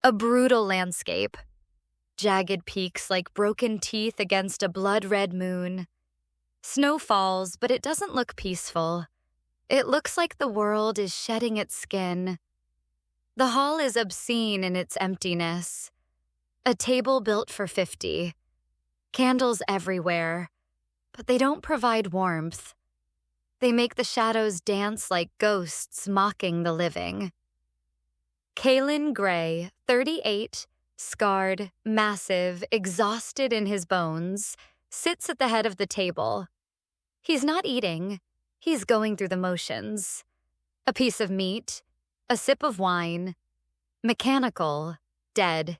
A brutal landscape. Jagged peaks like broken teeth against a blood-red moon. Snow falls, but it doesn't look peaceful. It looks like the world is shedding its skin. The hall is obscene in its emptiness. A table built for 50. Candles everywhere, but they don't provide warmth. They make the shadows dance like ghosts mocking the living. Kalen Gray, 38, scarred, massive, exhausted in his bones, sits at the head of the table. He's not eating. He's going through the motions. A piece of meat, a sip of wine, mechanical, dead.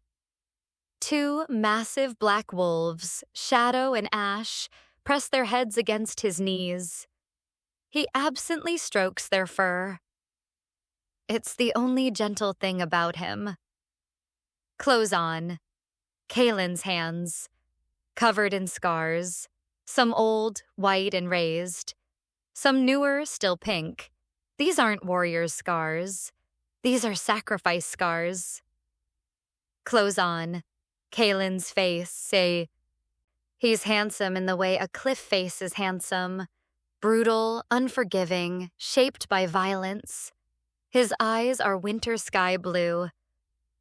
2 massive black wolves, Shadow and Ash, press their heads against his knees. He absently strokes their fur. It's the only gentle thing about him. Clothes on. Kalen's hands, covered in scars, some old, white and raised, some newer, still pink. These aren't warriors' scars. These are sacrifice scars. Clothes on. Kalen's face, he's handsome in the way a cliff face is handsome. Brutal, unforgiving, shaped by violence. His eyes are winter sky blue,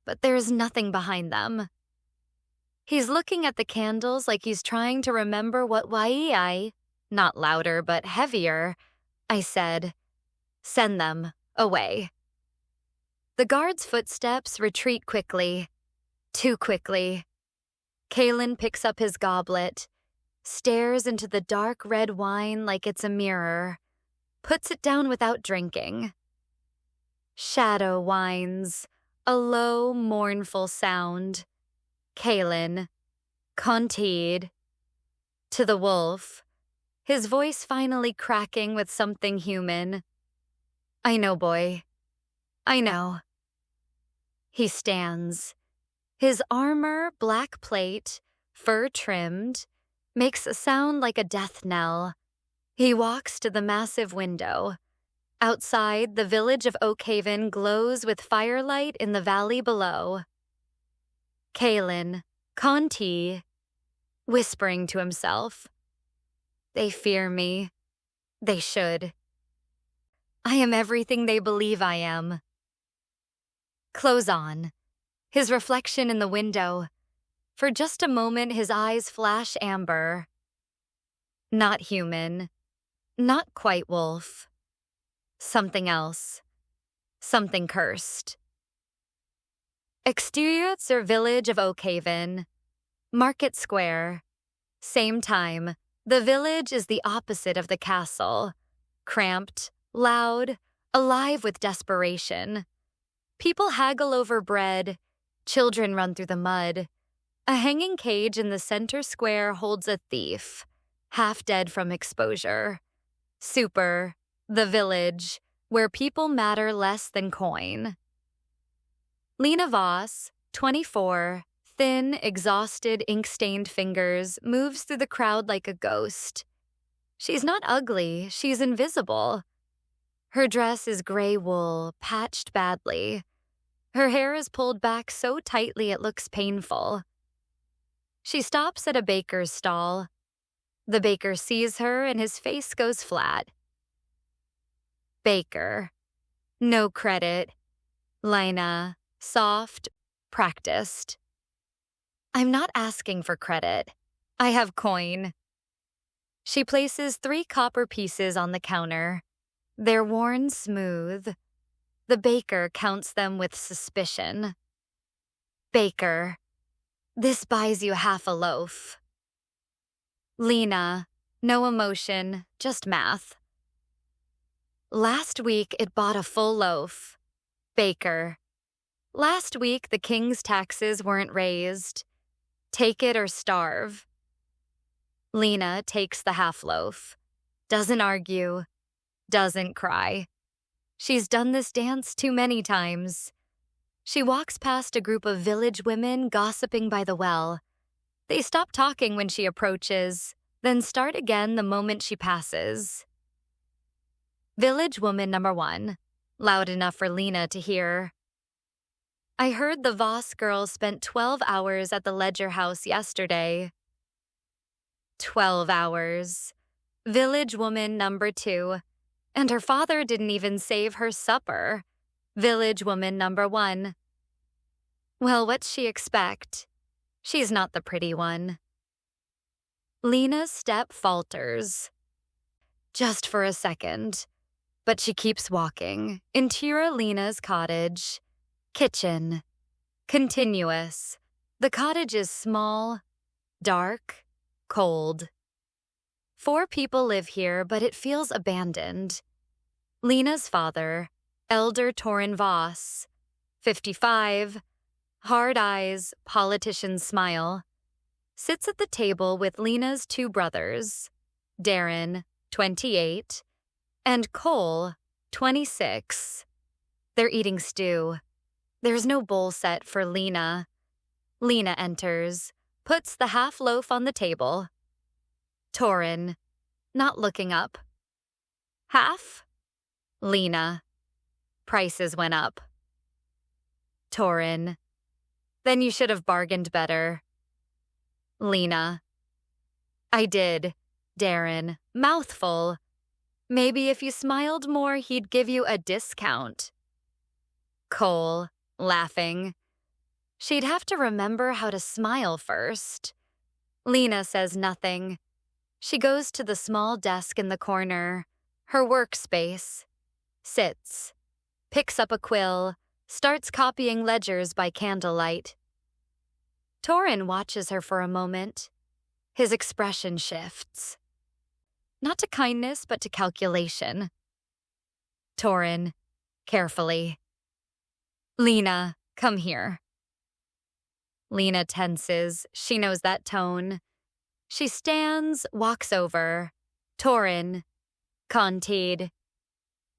but there's nothing behind them. He's looking at the candles like he's trying to remember what waiai, not louder but heavier, I said. Send them away. The guard's footsteps retreat quickly, too quickly. Kalen picks up his goblet, stares into the dark red wine like it's a mirror, puts it down without drinking. Shadow whines, a low, mournful sound. Kalen, Conteed. To the wolf, his voice finally cracking with something human. I know, boy. I know. He stands. His armor, black plate, fur trimmed, makes a sound like a death knell. He walks to the massive window. Outside, the village of Oakhaven glows with firelight in the valley below. Kalen, Conti, whispering to himself. They fear me. They should. I am everything they believe I am. Clothes on. His reflection in the window. For just a moment, his eyes flash amber. Not human. Not quite wolf. Something else. Something cursed. Exterior zur village of Oakhaven. Market Square. Same time. The village is the opposite of the castle. Cramped, loud, alive with desperation. People haggle over bread. Children run through the mud. A hanging cage in the center square holds a thief, half dead from exposure. Super, the village, where people matter less than coin. Lena Voss, 24, thin, exhausted, ink-stained fingers, moves through the crowd like a ghost. She's not ugly, she's invisible. Her dress is gray wool, patched badly. Her hair is pulled back so tightly it looks painful. She stops at a baker's stall. The baker sees her and his face goes flat. Baker. No credit. Lina. Soft. Practiced. I'm not asking for credit. I have coin. She places 3 copper pieces on the counter. They're worn smooth. The baker counts them with suspicion. Baker. This buys you half a loaf. Lena. No emotion, just math. Last week it bought a full loaf. Baker. Last week the king's taxes weren't raised. Take it or starve. Lena takes the half loaf. Doesn't argue. Doesn't cry. She's done this dance too many times. She walks past a group of village women gossiping by the well. They stop talking when she approaches, then start again the moment she passes. Village woman number 1, loud enough for Lena to hear. I heard the Voss girls spent 12 hours at the Ledger House yesterday. 12 hours. Village woman number 2. And her father didn't even save her supper. Village woman number 1. Well, what's she expect? She's not the pretty one. Lena's step falters. Just for a second. But she keeps walking. Interior Lena's cottage. Kitchen. Continuous. The cottage is small, dark, cold. 4 people live here, but it feels abandoned. Lena's father, Elder Torin Voss, 55, hard eyes, politician smile, sits at the table with Lena's 2 brothers, Darren, 28, and Cole, 26. They're eating stew. There's no bowl set for Lena. Lena enters, puts the half loaf on the table. Torin, not looking up. Half? Lena, prices went up. Torin, then you should have bargained better. Lena, I did. Darren, mouthful. Maybe if you smiled more, he'd give you a discount. Cole, laughing. She'd have to remember how to smile first. Lena says nothing. She goes to the small desk in the corner, her workspace, sits, picks up a quill, starts copying ledgers by candlelight. Torin watches her for a moment. His expression shifts. Not to kindness, but to calculation. Torin, carefully. Lena, come here. Lena tenses. She knows that tone. She stands, walks over. Torin, Contid.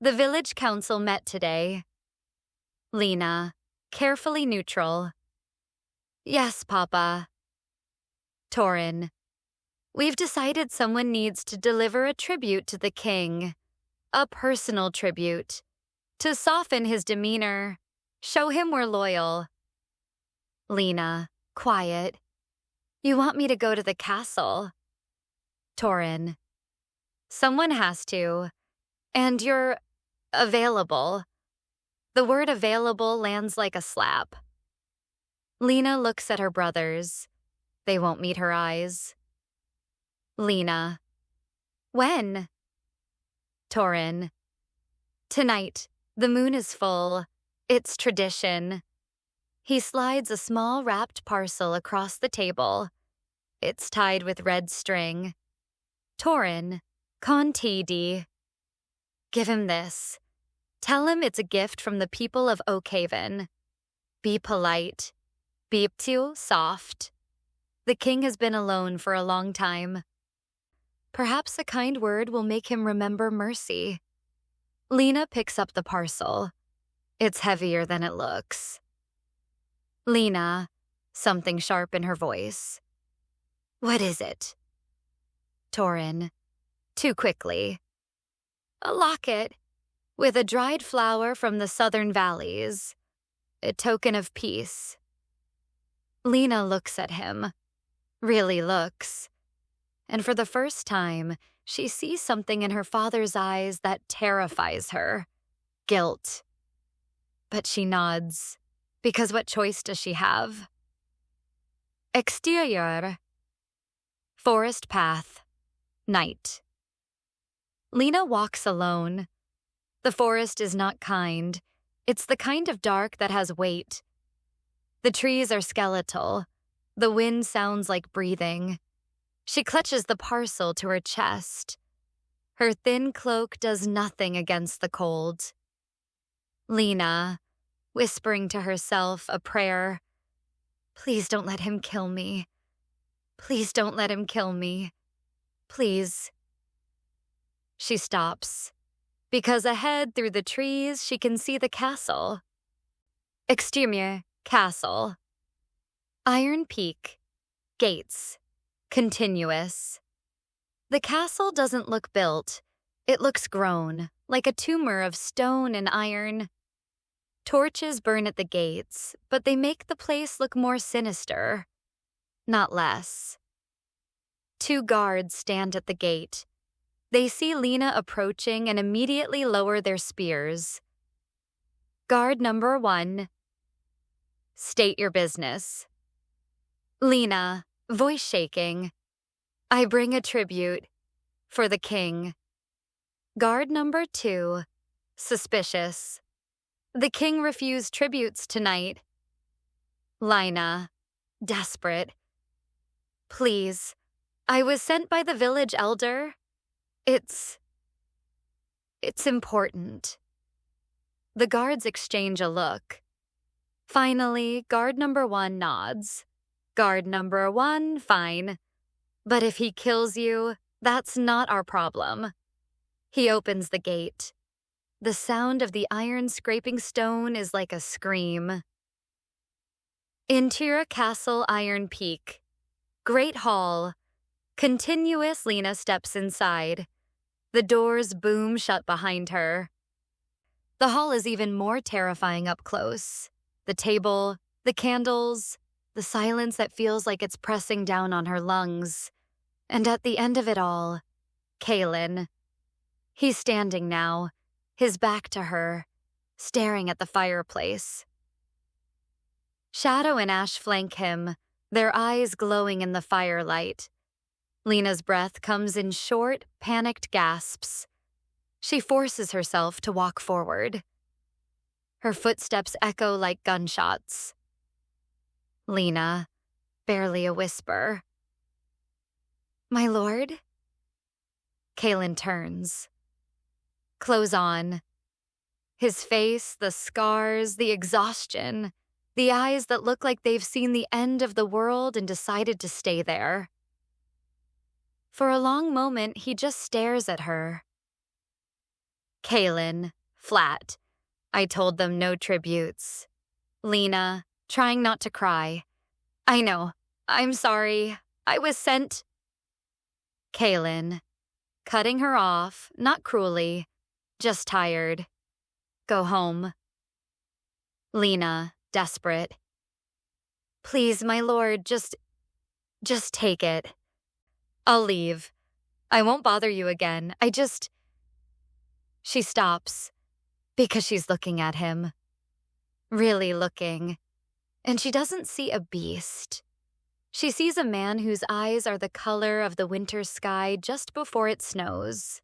The village council met today. Lena, carefully neutral. Yes, Papa. Torin, we've decided someone needs to deliver a tribute to the king. A personal tribute. To soften his demeanor. Show him we're loyal. Lena, quiet. You want me to go to the castle? Torin, someone has to. And you're available. The word available lands like a slap. Lena looks at her brothers. They won't meet her eyes. Lena, when? Torin, tonight. The moon is full. It's tradition. He slides a small wrapped parcel across the table. It's tied with red string. Torin, Contidi. Give him this. Tell him it's a gift from the people of Oakhaven. Be polite. Be soft. The king has been alone for a long time. Perhaps a kind word will make him remember mercy. Lena picks up the parcel. It's heavier than it looks. Lena, something sharp in her voice. What is it? Torin, too quickly. A locket, with a dried flower from the southern valleys. A token of peace. Lena looks at him. Really looks. And for the first time, she sees something in her father's eyes that terrifies her. Guilt. But she nods. Because what choice does she have? Exterior. Forest path. Night. Lena walks alone. The forest is not kind. It's the kind of dark that has weight. The trees are skeletal. The wind sounds like breathing. She clutches the parcel to her chest. Her thin cloak does nothing against the cold. Lena, whispering to herself a prayer. Please don't let him kill me. Please don't let him kill me. Please. She stops, because ahead through the trees she can see the castle. Exterior, castle. Iron peak. Gates. Continuous. The castle doesn't look built. It looks grown, like a tumor of stone and iron. Torches burn at the gates, but they make the place look more sinister, not less. 2 guards stand at the gate. They see Lena approaching and immediately lower their spears. Guard number 1. State your business. Lena, voice shaking. I bring a tribute for the king. Guard number 2. Suspicious. The king refused tributes tonight. Lina, desperate. Please, I was sent by the village elder. It's important. The guards exchange a look. Finally, guard number 1 nods. Guard number 1, fine. But if he kills you, that's not our problem. He opens the gate. The sound of the iron scraping stone is like a scream. Interior Castle Iron Peak. Great Hall. Continuous Lena steps inside. The doors boom shut behind her. The hall is even more terrifying up close. The table, the candles, the silence that feels like it's pressing down on her lungs. And at the end of it all, Kalen. He's standing now, his back to her, staring at the fireplace. Shadow and Ash flank him, their eyes glowing in the firelight. Lena's breath comes in short, panicked gasps. She forces herself to walk forward. Her footsteps echo like gunshots. Lena, barely a whisper. My lord? Kalen turns. Clothes on. His face, the scars, the exhaustion, the eyes that look like they've seen the end of the world and decided to stay there. For a long moment, he just stares at her. Kalen, flat. I told them no tributes. Lena, trying not to cry. I know. I'm sorry. I was sent. Kalen, cutting her off, not cruelly, just tired. Go home. Lena, desperate. Please, my lord, just take it. I'll leave. I won't bother you again. She stops, because she's looking at him. Really looking. And she doesn't see a beast. She sees a man whose eyes are the color of the winter sky just before it snows.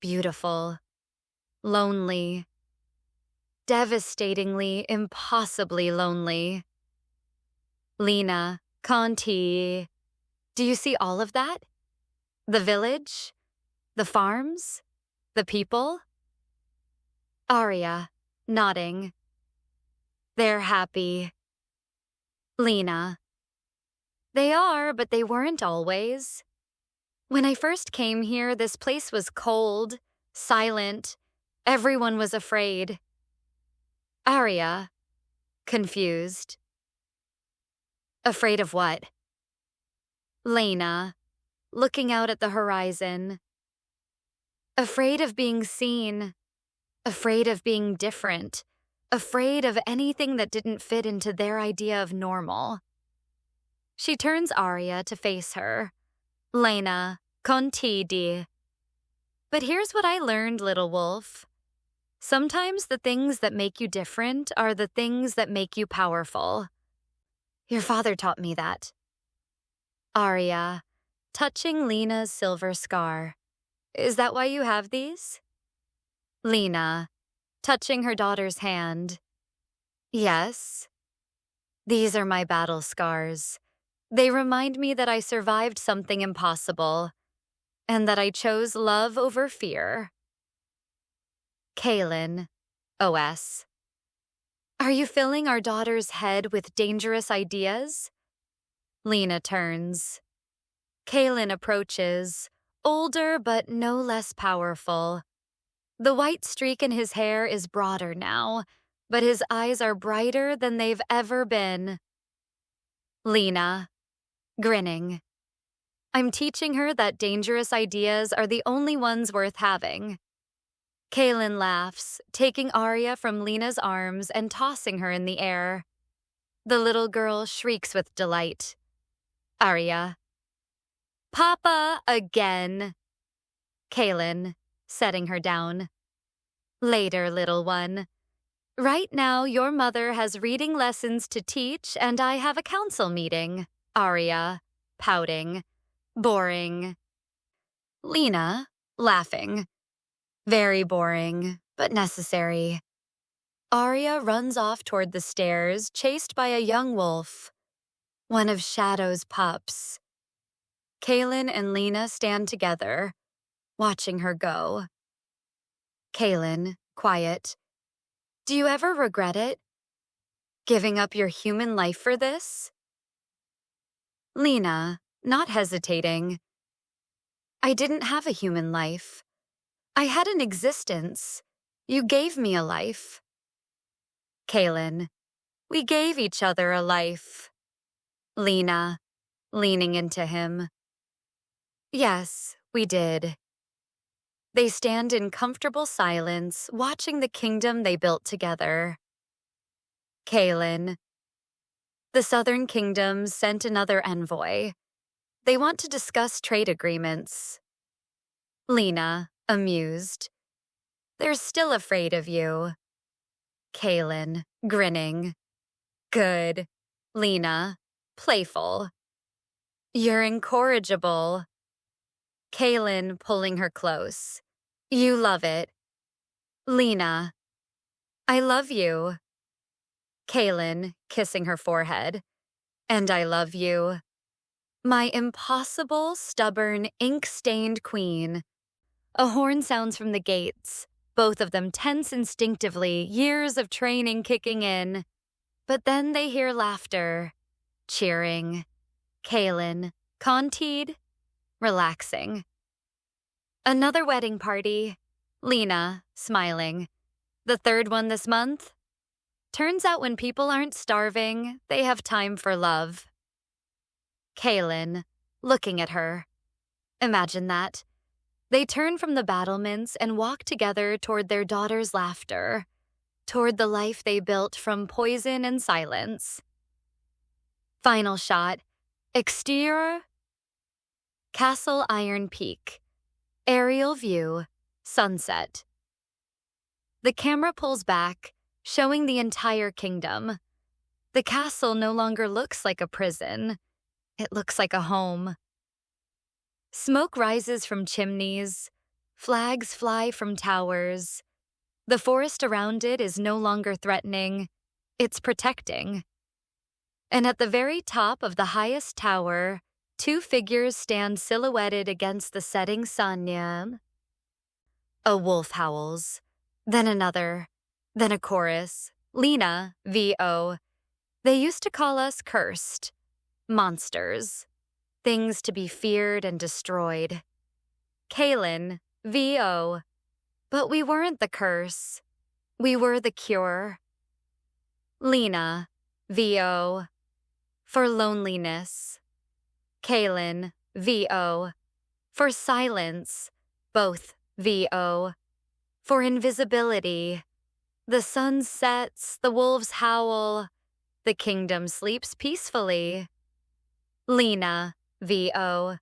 Beautiful. Lonely. Devastatingly, impossibly lonely. Lena, Conti. Do you see all of that? The village? The farms? The people? Arya, nodding. They're happy. Lena. They are, but they weren't always. When I first came here, this place was cold, silent. Everyone was afraid. Arya, confused. Afraid of what? Lena, looking out at the horizon. Afraid of being seen. Afraid of being different. Afraid of anything that didn't fit into their idea of normal. She turns Arya to face her. Lena, contidi. But here's what I learned, little wolf. Sometimes the things that make you different are the things that make you powerful. Your father taught me that. Arya, touching Lena's silver scar. Is that why you have these? Lena, touching her daughter's hand. Yes. These are my battle scars. They remind me that I survived something impossible, and that I chose love over fear. Kalen, OS. Are you filling our daughter's head with dangerous ideas? Lena turns. Kalen approaches, older but no less powerful. The white streak in his hair is broader now, but his eyes are brighter than they've ever been. Lena, grinning. I'm teaching her that dangerous ideas are the only ones worth having. Kaylin laughs, taking Arya from Lena's arms and tossing her in the air. The little girl shrieks with delight. Arya. Papa again. Kaylin, setting her down. Later, little one. Right now, your mother has reading lessons to teach and I have a council meeting. Arya, pouting. Boring. Lena, laughing. Very boring, but necessary. Arya runs off toward the stairs, chased by a young wolf. One of Shadow's pups. Kaylin and Lena stand together, watching her go. Kaylin, quiet. Do you ever regret it? Giving up your human life for this? Lena, not hesitating. I didn't have a human life. I had an existence. You gave me a life. Kaylin, we gave each other a life. Lena, leaning into him. Yes, we did. They stand in comfortable silence, watching the kingdom they built together. Kaylin. The Southern Kingdoms sent another envoy. They want to discuss trade agreements. Lena, amused. They're still afraid of you. Kaylin, grinning. Good. Lena, playful. You're incorrigible. Kaylin, pulling her close. You love it. Lena, I love you. Kaylin, kissing her forehead. And I love you. My impossible, stubborn, ink-stained queen. A horn sounds from the gates, both of them tense instinctively, years of training kicking in. But then they hear laughter, cheering. Kaylin, conteed, relaxing. Another wedding party. Lena, smiling. The third one this month? Turns out when people aren't starving, they have time for love. Kaylin, looking at her. Imagine that. They turn from the battlements and walk together toward their daughter's laughter, toward the life they built from poison and silence. Final shot. Exterior. Castle Iron Peak. Aerial view. Sunset. The camera pulls back, showing the entire kingdom. The castle no longer looks like a prison. It looks like a home. Smoke rises from chimneys. Flags fly from towers. The forest around it is no longer threatening. It's protecting. And at the very top of the highest tower, two figures stand silhouetted against the setting sun. A wolf howls. Then another. Then a chorus. Lena, V.O. They used to call us cursed. Monsters. Things to be feared and destroyed. Kaylin, V.O. But we weren't the curse. We were the cure. Lena, V.O. For loneliness. Kaylin, V.O. For silence. Both V.O. For invisibility. The sun sets, the wolves howl. The kingdom sleeps peacefully. Lena, V.O.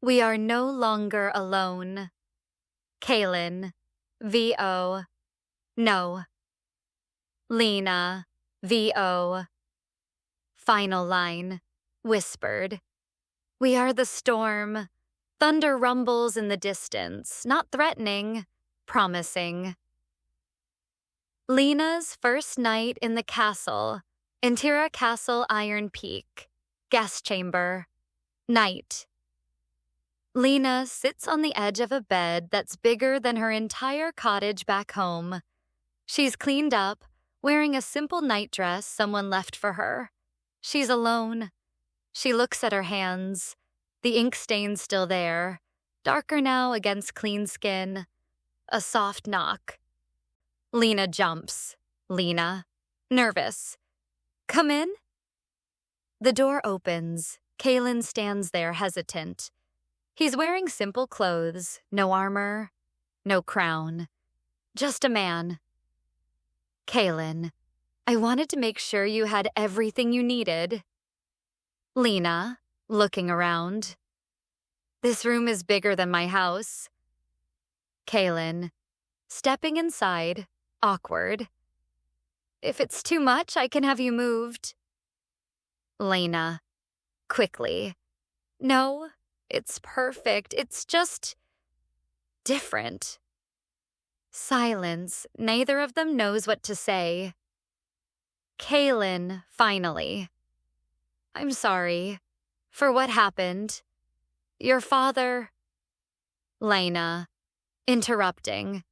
We are no longer alone. Kaylin, V.O. No. Lena, V.O. Final line, whispered. We are the storm. Thunder rumbles in the distance, not threatening, promising. Lena's first night in the castle, Intira Castle Iron Peak, guest chamber, night. Lena sits on the edge of a bed that's bigger than her entire cottage back home. She's cleaned up, wearing a simple nightdress someone left for her. She's alone. She looks at her hands, the ink stains still there, darker now against clean skin. A soft knock. Lena jumps. Lena, nervous. Come in? The door opens. Kaylin stands there hesitant. He's wearing simple clothes, no armor, no crown. Just a man. Kaylin, I wanted to make sure you had everything you needed. Lena, looking around. This room is bigger than my house. Kaylin, stepping inside, awkward. If it's too much, I can have you moved. Lena, quickly. No, it's perfect. It's just different. Silence. Neither of them knows what to say. Kaylin, finally. I'm sorry for what happened. Your father. Lena, interrupting.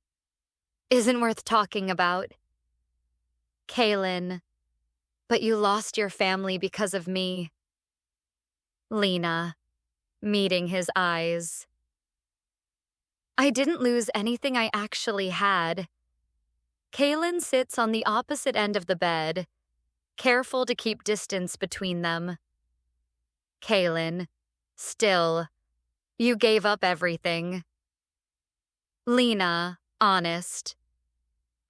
Isn't worth talking about. Kaylin, but you lost your family because of me. Lena, meeting his eyes. I didn't lose anything I actually had. Kaylin sits on the opposite end of the bed, careful to keep distance between them. Kaylin, still, you gave up everything. Lena, honest.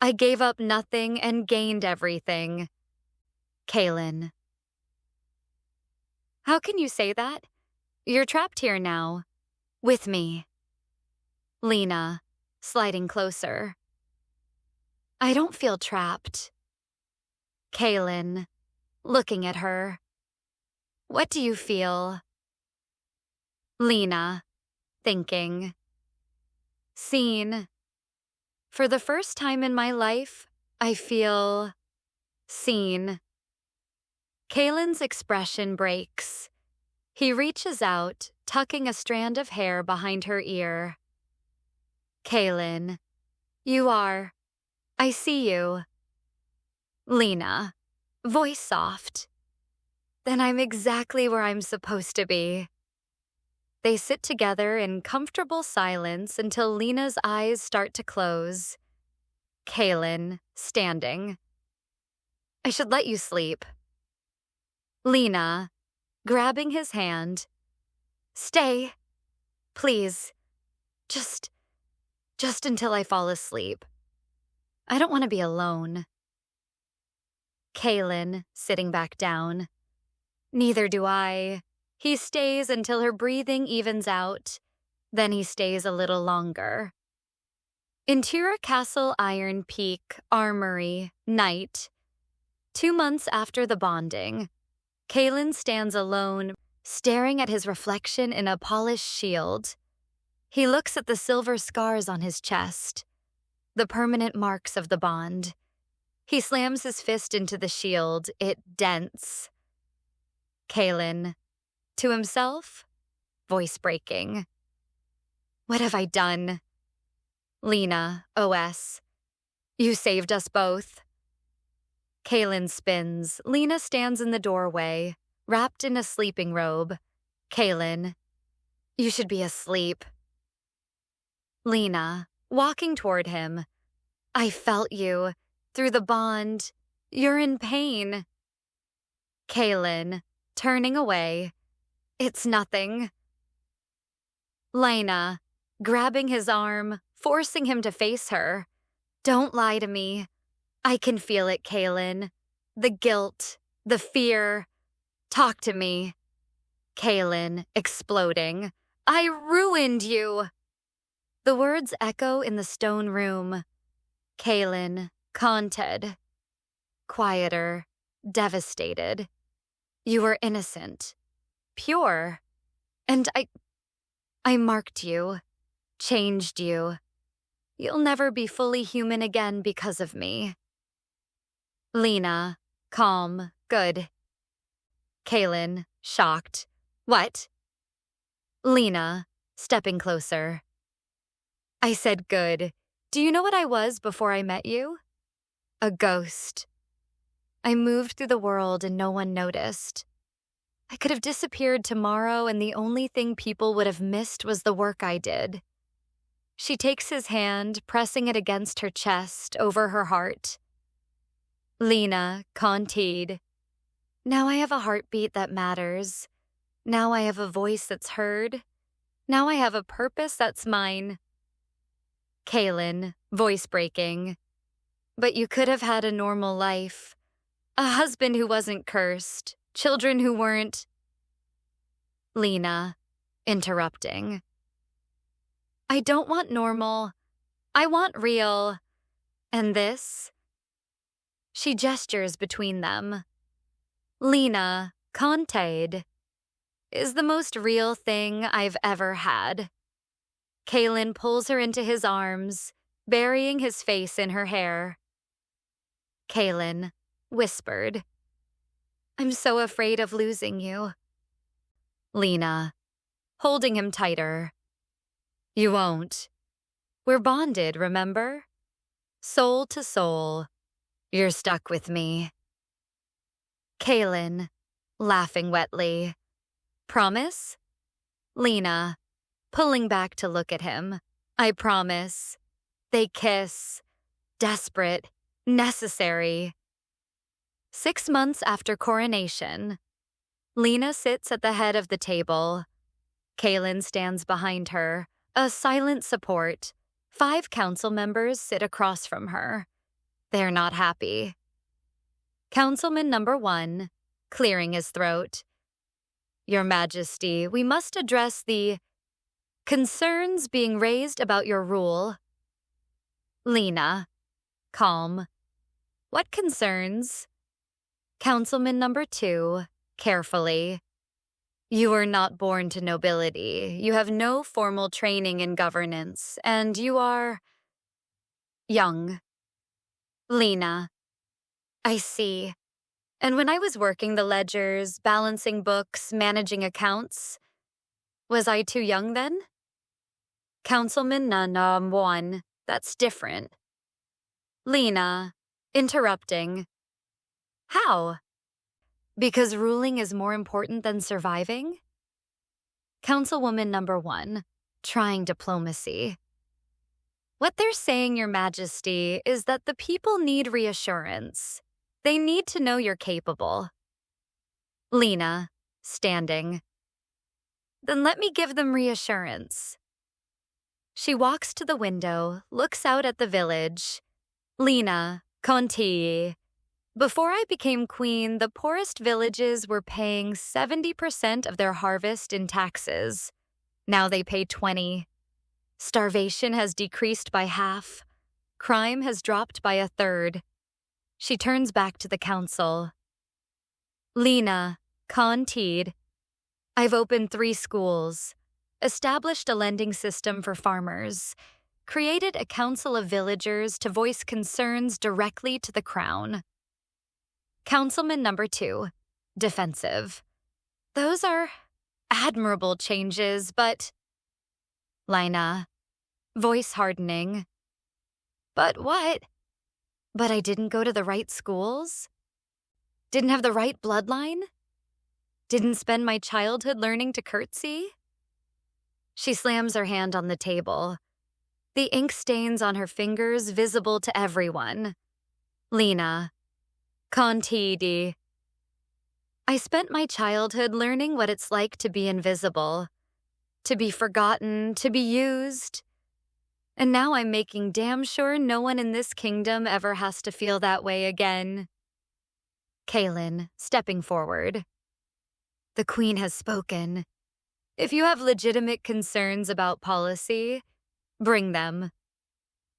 I gave up nothing and gained everything. Kaylin. How can you say that? You're trapped here now. With me. Lena, sliding closer. I don't feel trapped. Kaylin, looking at her. What do you feel? Lena, thinking. Seen. For the first time in my life, I feel seen. Kaylin's expression breaks. He reaches out, tucking a strand of hair behind her ear. Kaylin, you are. I see you. Lena, voice soft. Then I'm exactly where I'm supposed to be. They sit together in comfortable silence until Lena's eyes start to close. Kaylin, standing. I should let you sleep. Lena, grabbing his hand. Stay. Please. Just until I fall asleep. I don't want to be alone. Kaylin, sitting back down. Neither do I. He stays until her breathing evens out. Then he stays a little longer. Interior Castle Iron Peak, Armory, night. 2 months after the bonding, Kaylin stands alone, staring at his reflection in a polished shield. He looks at the silver scars on his chest, the permanent marks of the bond. He slams his fist into the shield. It dents. Kaylin, to himself, voice breaking. What have I done? Lena, OS. You saved us both. Kaylin spins. Lena stands in the doorway, wrapped in a sleeping robe. Kaylin, you should be asleep. Lena, walking toward him. I felt you. Through the bond. You're in pain. Kaylin, turning away. It's nothing. Lena, grabbing his arm, forcing him to face her. Don't lie to me. I can feel it, Kaylin. The guilt, the fear. Talk to me. Kaylin, exploding. I ruined you. The words echo in the stone room. Kaylin, conted. Quieter, devastated. You were innocent. Pure. And I marked you. Changed you. You'll never be fully human again because of me. Lena, calm, good. Kaylin, shocked. What? Lena, stepping closer. I said good. Do you know what I was before I met you? A ghost. I moved through the world and no one noticed. I could have disappeared tomorrow and the only thing people would have missed was the work I did. She takes his hand, pressing it against her chest, over her heart. Lena, conteed. Now I have a heartbeat that matters. Now I have a voice that's heard. Now I have a purpose that's mine. Kaylin, voice breaking. But you could have had a normal life. A husband who wasn't cursed. Children who weren't. Lena, interrupting. I don't want normal. I want real. And this? She gestures between them. Lena, Contaid, is the most real thing I've ever had. Kaylin pulls her into his arms, burying his face in her hair. Kaylin whispered, I'm so afraid of losing you. Lena, holding him tighter. You won't. We're bonded, remember? Soul to soul. You're stuck with me. Kaylin, laughing wetly. Promise? Lena, pulling back to look at him. I promise. They kiss. Desperate. Necessary. 6 months after coronation, Lena sits at the head of the table. Kaylin stands behind her, a silent support. 5 council members sit across from her. They're not happy. Councilman number 1, clearing his throat. Your Majesty, we must address the concerns being raised about your rule. Lena, calm. What concerns? Councilman number 2, carefully. You were not born to nobility. You have no formal training in governance, and you are young. Lena, I see. And when I was working the ledgers, balancing books, managing accounts, was I too young then? Councilman Nanam 1, that's different. Lena, interrupting. How? Because ruling is more important than surviving? Councilwoman number 1, trying diplomacy. What they're saying, Your Majesty, is that the people need reassurance. They need to know you're capable. Lena, standing. Then let me give them reassurance. She walks to the window, looks out at the village. Lena, Conti. Before I became queen, the poorest villages were paying 70% of their harvest in taxes. Now they pay 20%. Starvation has decreased by half. Crime has dropped by 1/3. She turns back to the council. Lena, Conti. I've opened 3 schools, established a lending system for farmers, created a council of villagers to voice concerns directly to the crown. Councilman number 2, defensive. Those are admirable changes, but... Lena, voice hardening. But what? But I didn't go to the right schools? Didn't have the right bloodline? Didn't spend my childhood learning to curtsy? She slams her hand on the table, the ink stains on her fingers visible to everyone. Lena, Conti. I spent my childhood learning what it's like to be invisible, to be forgotten, to be used. And now I'm making damn sure no one in this kingdom ever has to feel that way again. Kaylin, stepping forward. The Queen has spoken. If you have legitimate concerns about policy, bring them.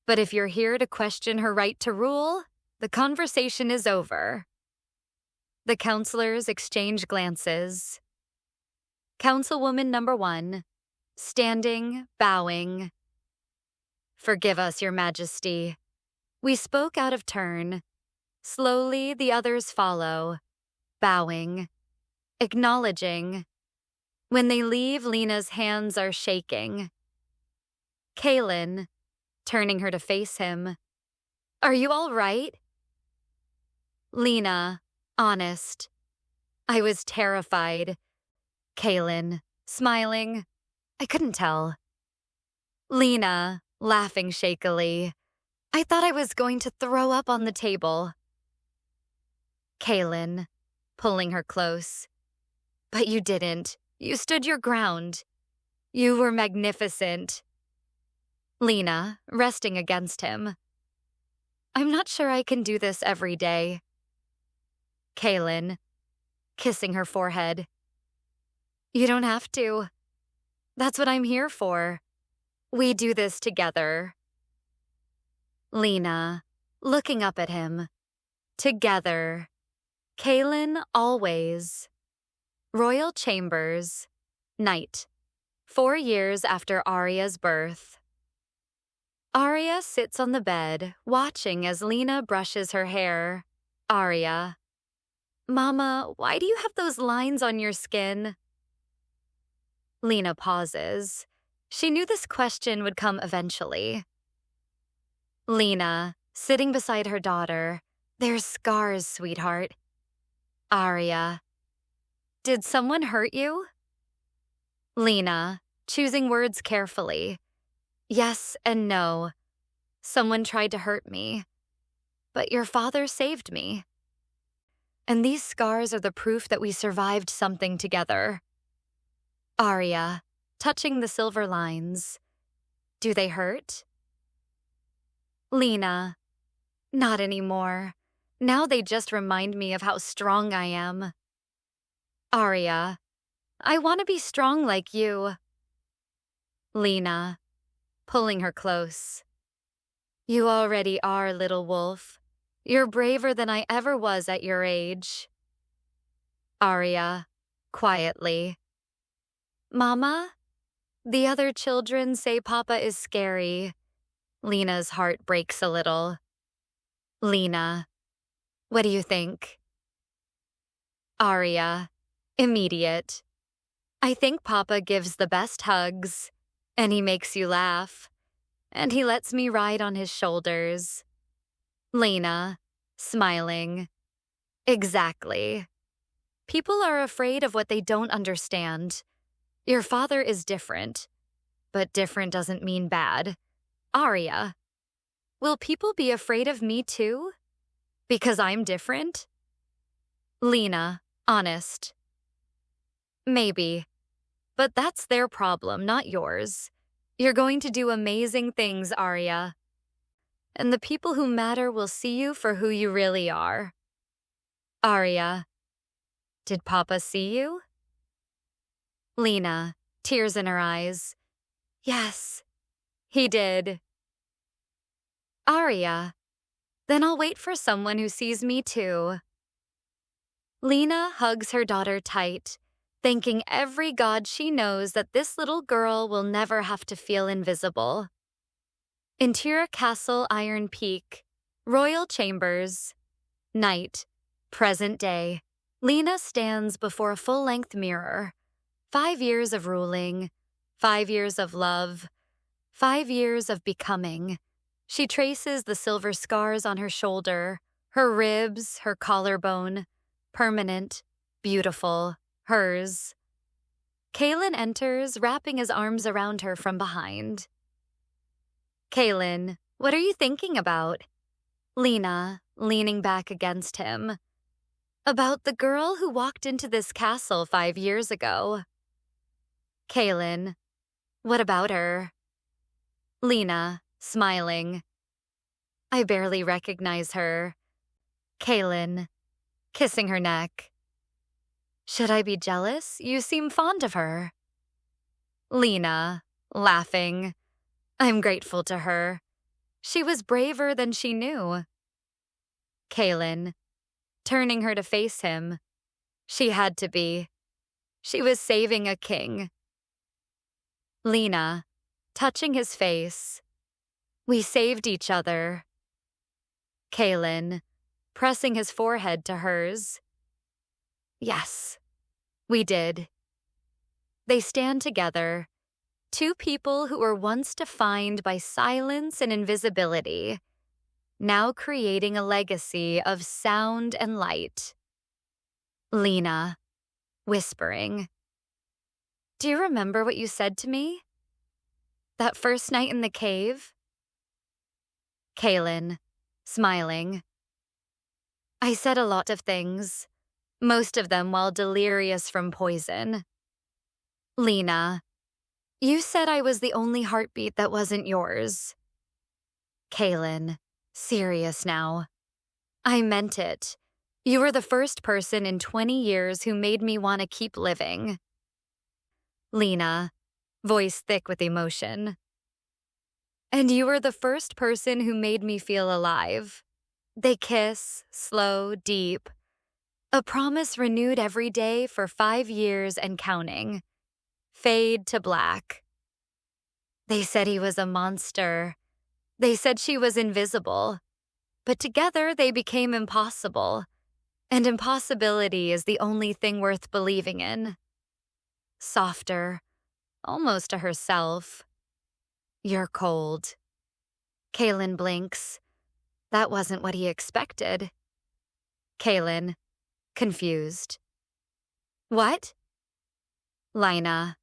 But if you're here to question her right to rule, the conversation is over. The councilors exchange glances. Councilwoman number 1, standing, bowing. Forgive us, Your Majesty. We spoke out of turn. Slowly, the others follow, bowing, acknowledging. When they leave, Lena's hands are shaking. Kaylin, turning her to face him. Are you all right? Lena, honest. I was terrified. Kaylin, smiling. I couldn't tell. Lena, laughing shakily. I thought I was going to throw up on the table. Kaylin, pulling her close. But you didn't. You stood your ground. You were magnificent. Lena, resting against him. I'm not sure I can do this every day. Kaylin, kissing her forehead. You don't have to. That's what I'm here for. We do this together. Lena, looking up at him. Together. Kaylin, always. Royal Chambers. Night. 4 years after Arya's birth. Arya sits on the bed, watching as Lena brushes her hair. Arya. Mama, why do you have those lines on your skin? Lena pauses. She knew this question would come eventually. Lena, sitting beside her daughter. There's scars, sweetheart. Arya. Did someone hurt you? Lena, choosing words carefully. Yes and no. Someone tried to hurt me. But your father saved me. And these scars are the proof that we survived something together. Arya, touching the silver lines. Do they hurt? Lena, not anymore. Now they just remind me of how strong I am. Arya, I want to be strong like you. Lena, pulling her close. You already are, little wolf. You're braver than I ever was at your age. Arya, quietly. Mama, the other children say Papa is scary. Lena's heart breaks a little. Lena, what do you think? Arya, immediate. I think Papa gives the best hugs, and he makes you laugh, and he lets me ride on his shoulders. Lena, smiling. Exactly. People are afraid of what they don't understand. Your father is different, but different doesn't mean bad. Arya, will people be afraid of me too? Because I'm different? Lena, honest. Maybe, but that's their problem, not yours. You're going to do amazing things, Arya. And the people who matter will see you for who you really are. Arya, did Papa see you? Lena, tears in her eyes. Yes, he did. Arya, then I'll wait for someone who sees me too. Lena hugs her daughter tight, thanking every god she knows that this little girl will never have to feel invisible. Interior Castle, Iron Peak, Royal Chambers. Night, present day. Lena stands before a full-length mirror. 5 years of ruling, 5 years of love, 5 years of becoming. She traces the silver scars on her shoulder, her ribs, her collarbone. Permanent, beautiful, hers. Kaylin enters, wrapping his arms around her from behind. Kaylin, what are you thinking about? Lena, leaning back against him. About the girl who walked into this castle 5 years ago. Kaylin, what about her? Lena, smiling. I barely recognize her. Kaylin, kissing her neck. Should I be jealous? You seem fond of her. Lena, laughing. I'm grateful to her. She was braver than she knew. Kaylin, turning her to face him. She had to be. She was saving a king. Lena, touching his face. We saved each other. Kaylin, pressing his forehead to hers. Yes, we did. They stand together, two people who were once defined by silence and invisibility, now creating a legacy of sound and light. Lena, whispering. Do you remember what you said to me? That first night in the cave? Kaylin, smiling. I said a lot of things, most of them while delirious from poison. Lena, You said I was the only heartbeat that wasn't yours. Kaylin, serious now. I meant it. You were the first person in 20 years who made me want to keep living. Lena, voice thick with emotion. And you were the first person who made me feel alive. They kiss, slow, deep. A promise renewed every day for 5 years and counting. Fade to black. They said he was a monster. They said she was invisible. But together they became impossible. And impossibility is the only thing worth believing in. Softer, almost to herself. You're cold. Kaylin blinks. That wasn't what he expected. Kaylin, confused. What? Lina,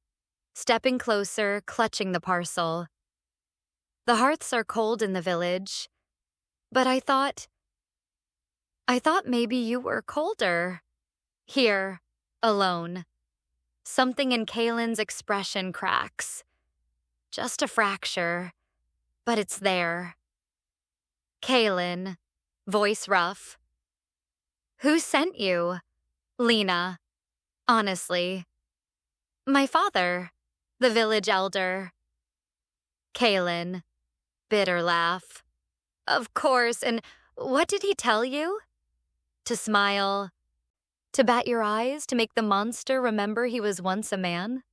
stepping closer, clutching the parcel. The hearths are cold in the village, but I thought maybe you were colder. Here, alone. Something in Kaylin's expression cracks. Just a fracture, but it's there. Kaylin, voice rough. Who sent you? Lena, honestly. My father, the village elder. Kaylin, bitter laugh. Of course, and what did he tell you? To smile? To bat your eyes to make the monster remember he was once a man?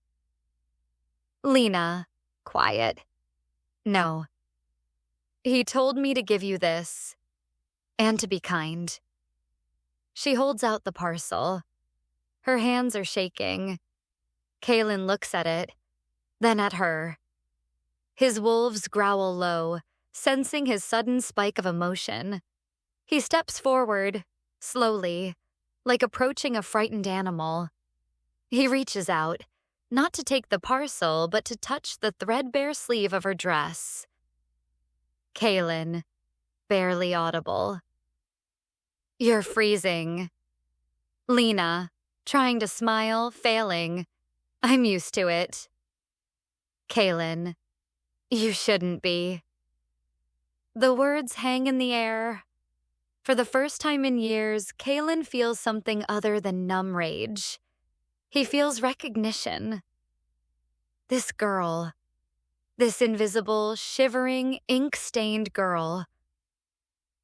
Lena, quiet. No. He told me to give you this, and to be kind. She holds out the parcel. Her hands are shaking. Kaylin looks at it, then at her. His wolves growl low, sensing his sudden spike of emotion. He steps forward, slowly, like approaching a frightened animal. He reaches out, not to take the parcel, but to touch the threadbare sleeve of her dress. Kaylin, barely audible. You're freezing. Lena, trying to smile, failing. I'm used to it. Kaylin, you shouldn't be. The words hang in the air. For the first time in years, Kaylin feels something other than numb rage. He feels recognition. This girl, this invisible, shivering, ink-stained girl.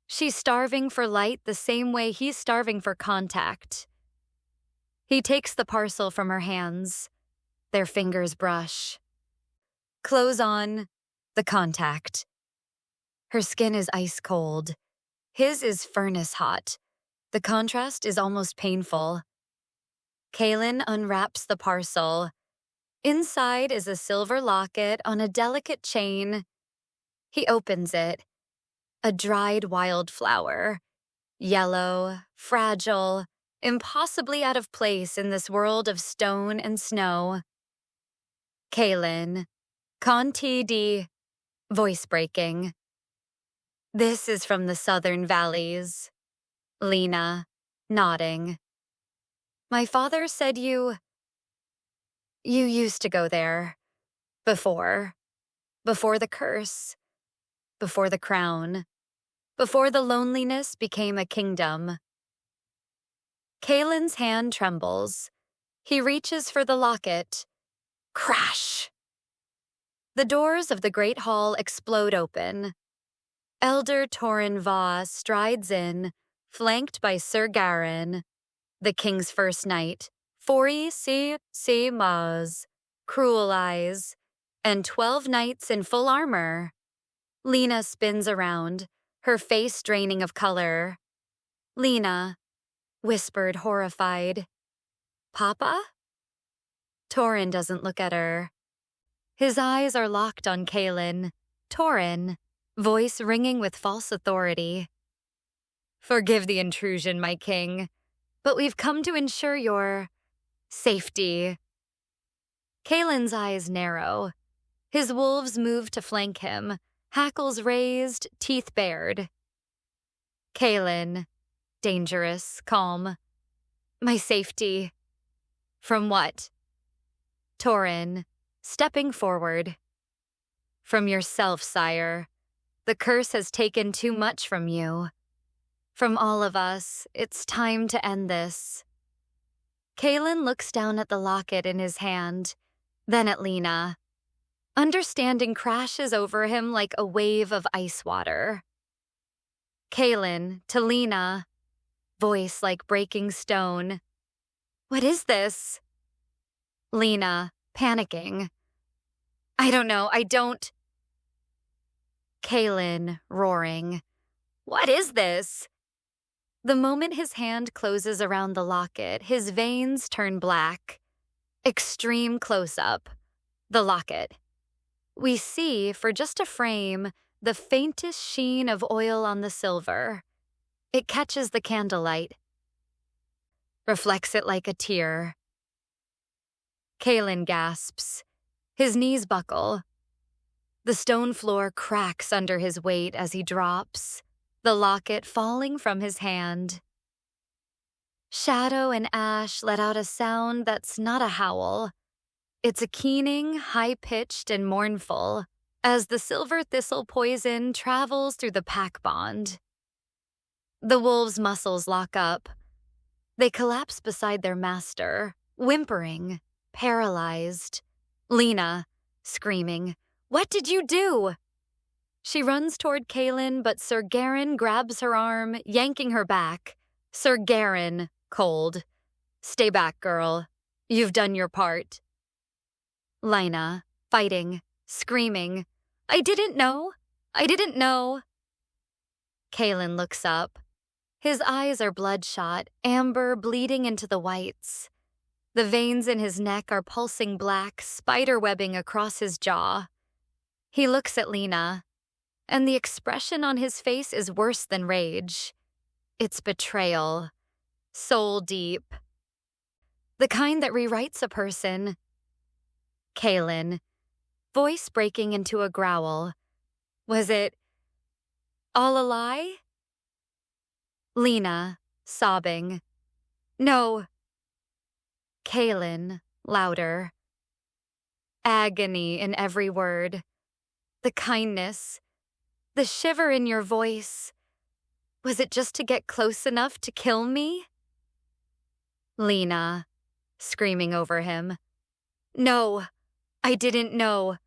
She's starving for light the same way he's starving for contact. He takes the parcel from her hands. Their fingers brush. Clothes on, the contact. Her skin is ice cold. His is furnace hot. The contrast is almost painful. Kaylin unwraps the parcel. Inside is a silver locket on a delicate chain. He opens it. A dried wildflower. Yellow, fragile, impossibly out of place in this world of stone and snow. Kaylin, Conti di, voice breaking. This is from the southern valleys. Lena, nodding. My father said you used to go there. Before the curse. Before the crown. Before the loneliness became a kingdom. Kaylin's hand trembles. He reaches for the locket. Crash! The doors of the great hall explode open. Elder Torin Vaugh strides in, flanked by Sir Garin, the king's first knight, 40 C Maws, cruel eyes, and 12 knights in full armor. Lena spins around, her face draining of color. Lena, whispered, horrified. Papa? Torin doesn't look at her. His eyes are locked on Kaylin. Torin, voice ringing with false authority. Forgive the intrusion, my king, but we've come to ensure your safety. Kaylin's eyes narrow. His wolves move to flank him, hackles raised, teeth bared. Kaylin, dangerous, calm. My safety. From what? Torin, stepping forward. From yourself, sire. The curse has taken too much from you. From all of us, it's time to end this. Kaelin looks down at the locket in his hand, then at Lena. Understanding crashes over him like a wave of ice water. Kaelin, to Lena, voice like breaking stone. What is this? Lena, panicking. I don't know, I don't. Kaelin, roaring. What is this? The moment his hand closes around the locket, his veins turn black. Extreme close-up. The locket. We see, for just a frame, the faintest sheen of oil on the silver. It catches the candlelight. Reflects it like a tear. Kaelin gasps. His knees buckle. The stone floor cracks under his weight as he drops, the locket falling from his hand. Shadow and ash let out a sound that's not a howl. It's a keening, high-pitched, and mournful, as the silver thistle poison travels through the pack bond. The wolves' muscles lock up. They collapse beside their master, whimpering, paralyzed. Lena, screaming, "What did you do?" She runs toward Kaelin, but Sir Garin grabs her arm, yanking her back. Sir Garin, cold. "Stay back, girl. You've done your part." Lena, fighting, screaming, I didn't know. Kaelin looks up. His eyes are bloodshot, amber bleeding into the whites. The veins in his neck are pulsing black, spiderwebbing across his jaw. He looks at Lena, and the expression on his face is worse than rage. It's betrayal, soul deep. The kind that rewrites a person. Kaelin, voice breaking into a growl. Was it all a lie? Lena, sobbing. No. Kaelin, louder. Agony in every word. The kindness. The shiver in your voice. Was it just to get close enough to kill me? Lena, screaming over him. No, I didn't know.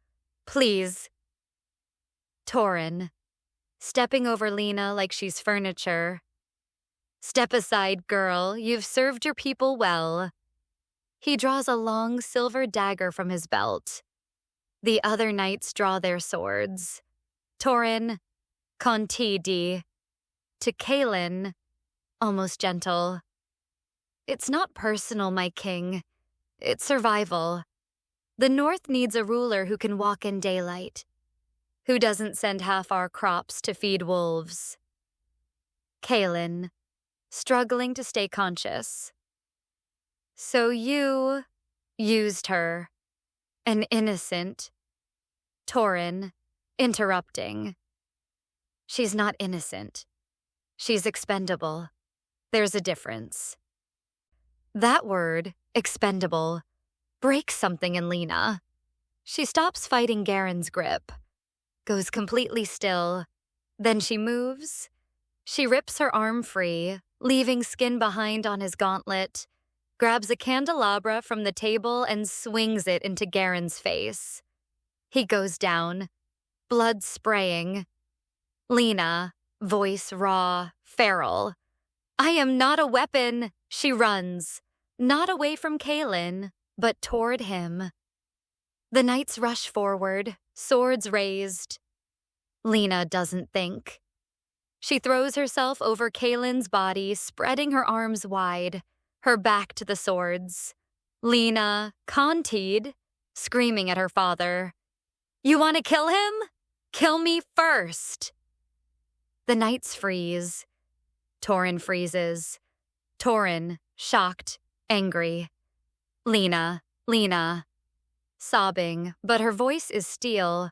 Please. Torin, stepping over Lena like she's furniture. Step aside, girl. You've served your people well. He draws a long silver dagger from his belt. The other knights draw their swords. Torin, Conti di. To Kaelin, almost gentle. It's not personal, my king. It's survival. The North needs a ruler who can walk in daylight, who doesn't send half our crops to feed wolves. Kaelin, struggling to stay conscious. So you used her, an innocent. Torin, interrupting. She's not innocent. She's expendable. There's a difference. That word, expendable, breaks something in Lena. She stops fighting Garen's grip, goes completely still. Then she moves. She rips her arm free, leaving skin behind on his gauntlet, grabs a candelabra from the table and swings it into Garen's face. He goes down, blood spraying. Lena, voice raw, feral. I am not a weapon, she runs, not away from Kaelin, but toward him. The knights rush forward, swords raised. Lena doesn't think. She throws herself over Kaelin's body, spreading her arms wide, her back to the swords. Lena, Contied, screaming at her father. You want to kill him? Kill me first. The knights freeze. Torin freezes. Torin, shocked, angry. Lena, sobbing, but her voice is steel.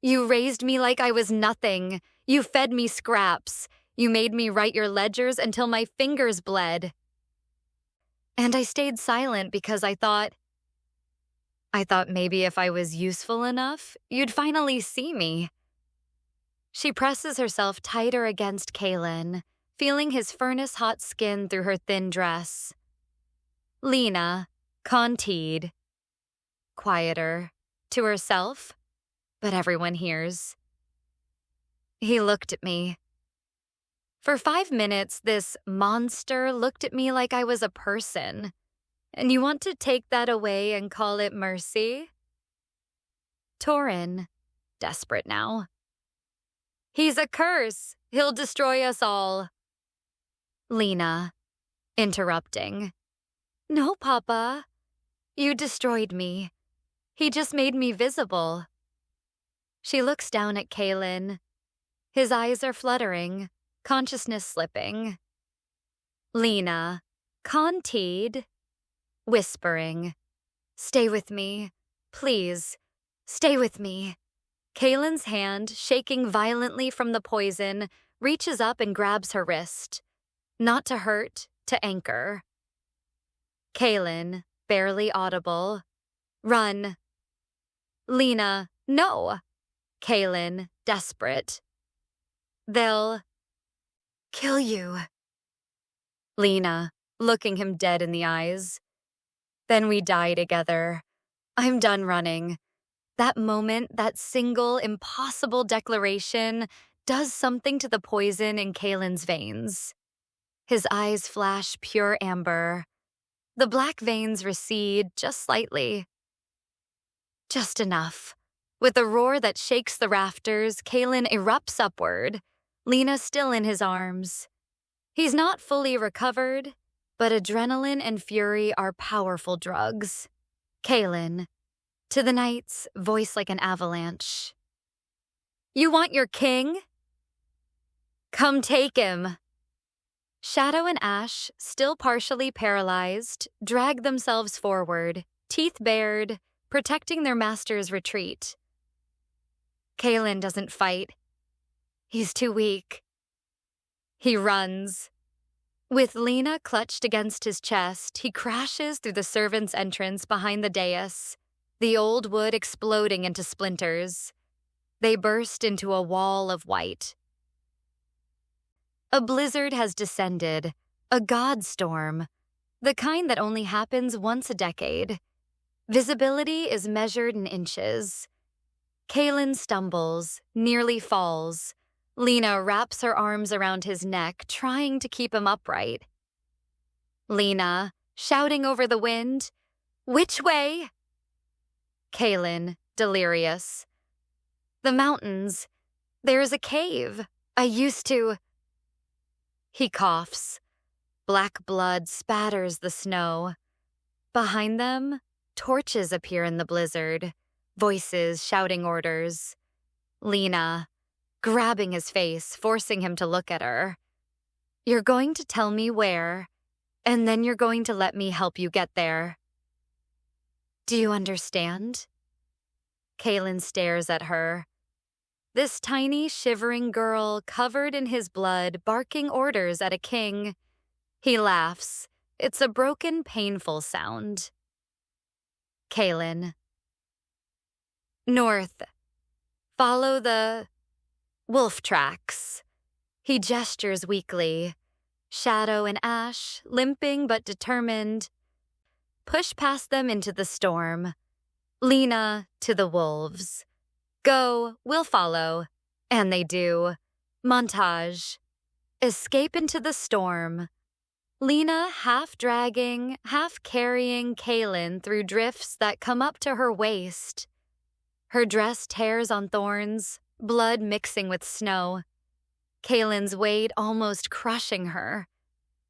You raised me like I was nothing. You fed me scraps. You made me write your ledgers until my fingers bled. And I stayed silent because I thought, I thought maybe if I was useful enough, you'd finally see me. She presses herself tighter against Kalen, feeling his furnace-hot skin through her thin dress. Lena, conteed. Quieter, to herself, but everyone hears. He looked at me. For 5 minutes, this monster looked at me like I was a person. And you want to take that away and call it mercy? Torin, desperate now. He's a curse. He'll destroy us all. Lena, interrupting. No, Papa. You destroyed me. He just made me visible. She looks down at Kalen. His eyes are fluttering, consciousness slipping. Lena, conteed, whispering. Stay with me. Please, stay with me. Kalen's hand, shaking violently from the poison, reaches up and grabs her wrist. Not to hurt, to anchor. Kalen, barely audible. Run. Lena, no. Kalen, desperate. They'll kill you. Lena, looking him dead in the eyes. Then we die together. I'm done running. That moment, that single, impossible declaration, does something to the poison in Kalen's veins. His eyes flash pure amber. The black veins recede just slightly. Just enough. With a roar that shakes the rafters, Kalen erupts upward, Lena still in his arms. He's not fully recovered, but adrenaline and fury are powerful drugs. Kalen, to the knights, voice like an avalanche. You want your king? Come take him. Shadow and Ash, still partially paralyzed, drag themselves forward, teeth bared, protecting their master's retreat. Kalen doesn't fight. He's too weak. He runs. With Lena clutched against his chest, he crashes through the servants' entrance behind the dais, the old wood exploding into splinters. They burst into a wall of white. A blizzard has descended, a godstorm, the kind that only happens once a decade. Visibility is measured in inches. Kalen stumbles, nearly falls. Lena wraps her arms around his neck, trying to keep him upright. Lena, shouting over the wind, "Which way?" Kalen, delirious. The mountains. There's a cave. I used to... He coughs. Black blood spatters the snow. Behind them, torches appear in the blizzard, voices shouting orders. Lena, grabbing his face, forcing him to look at her. You're going to tell me where, and then you're going to let me help you get there. Do you understand? Kalen stares at her. This tiny, shivering girl, covered in his blood, barking orders at a king. He laughs. It's a broken, painful sound. Kalen. North. Follow the wolf tracks. He gestures weakly. Shadow and Ash, limping but determined, push past them into the storm. Lena to the wolves. Go, we'll follow. And they do. Montage. Escape into the storm. Lena half dragging, half carrying Kalen through drifts that come up to her waist. Her dress tears on thorns, blood mixing with snow. Kalen's weight almost crushing her,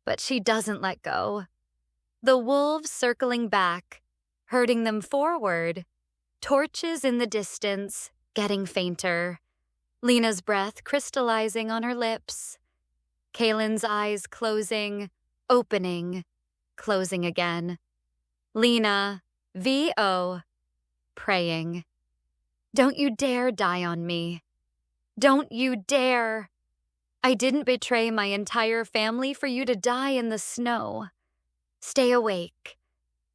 but she doesn't let go. The wolves circling back, herding them forward. Torches in the distance, getting fainter. Lena's breath crystallizing on her lips. Kalen's eyes closing, opening, closing again. Lena, V.O., praying. Don't you dare die on me. Don't you dare. I didn't betray my entire family for you to die in the snow. Stay awake.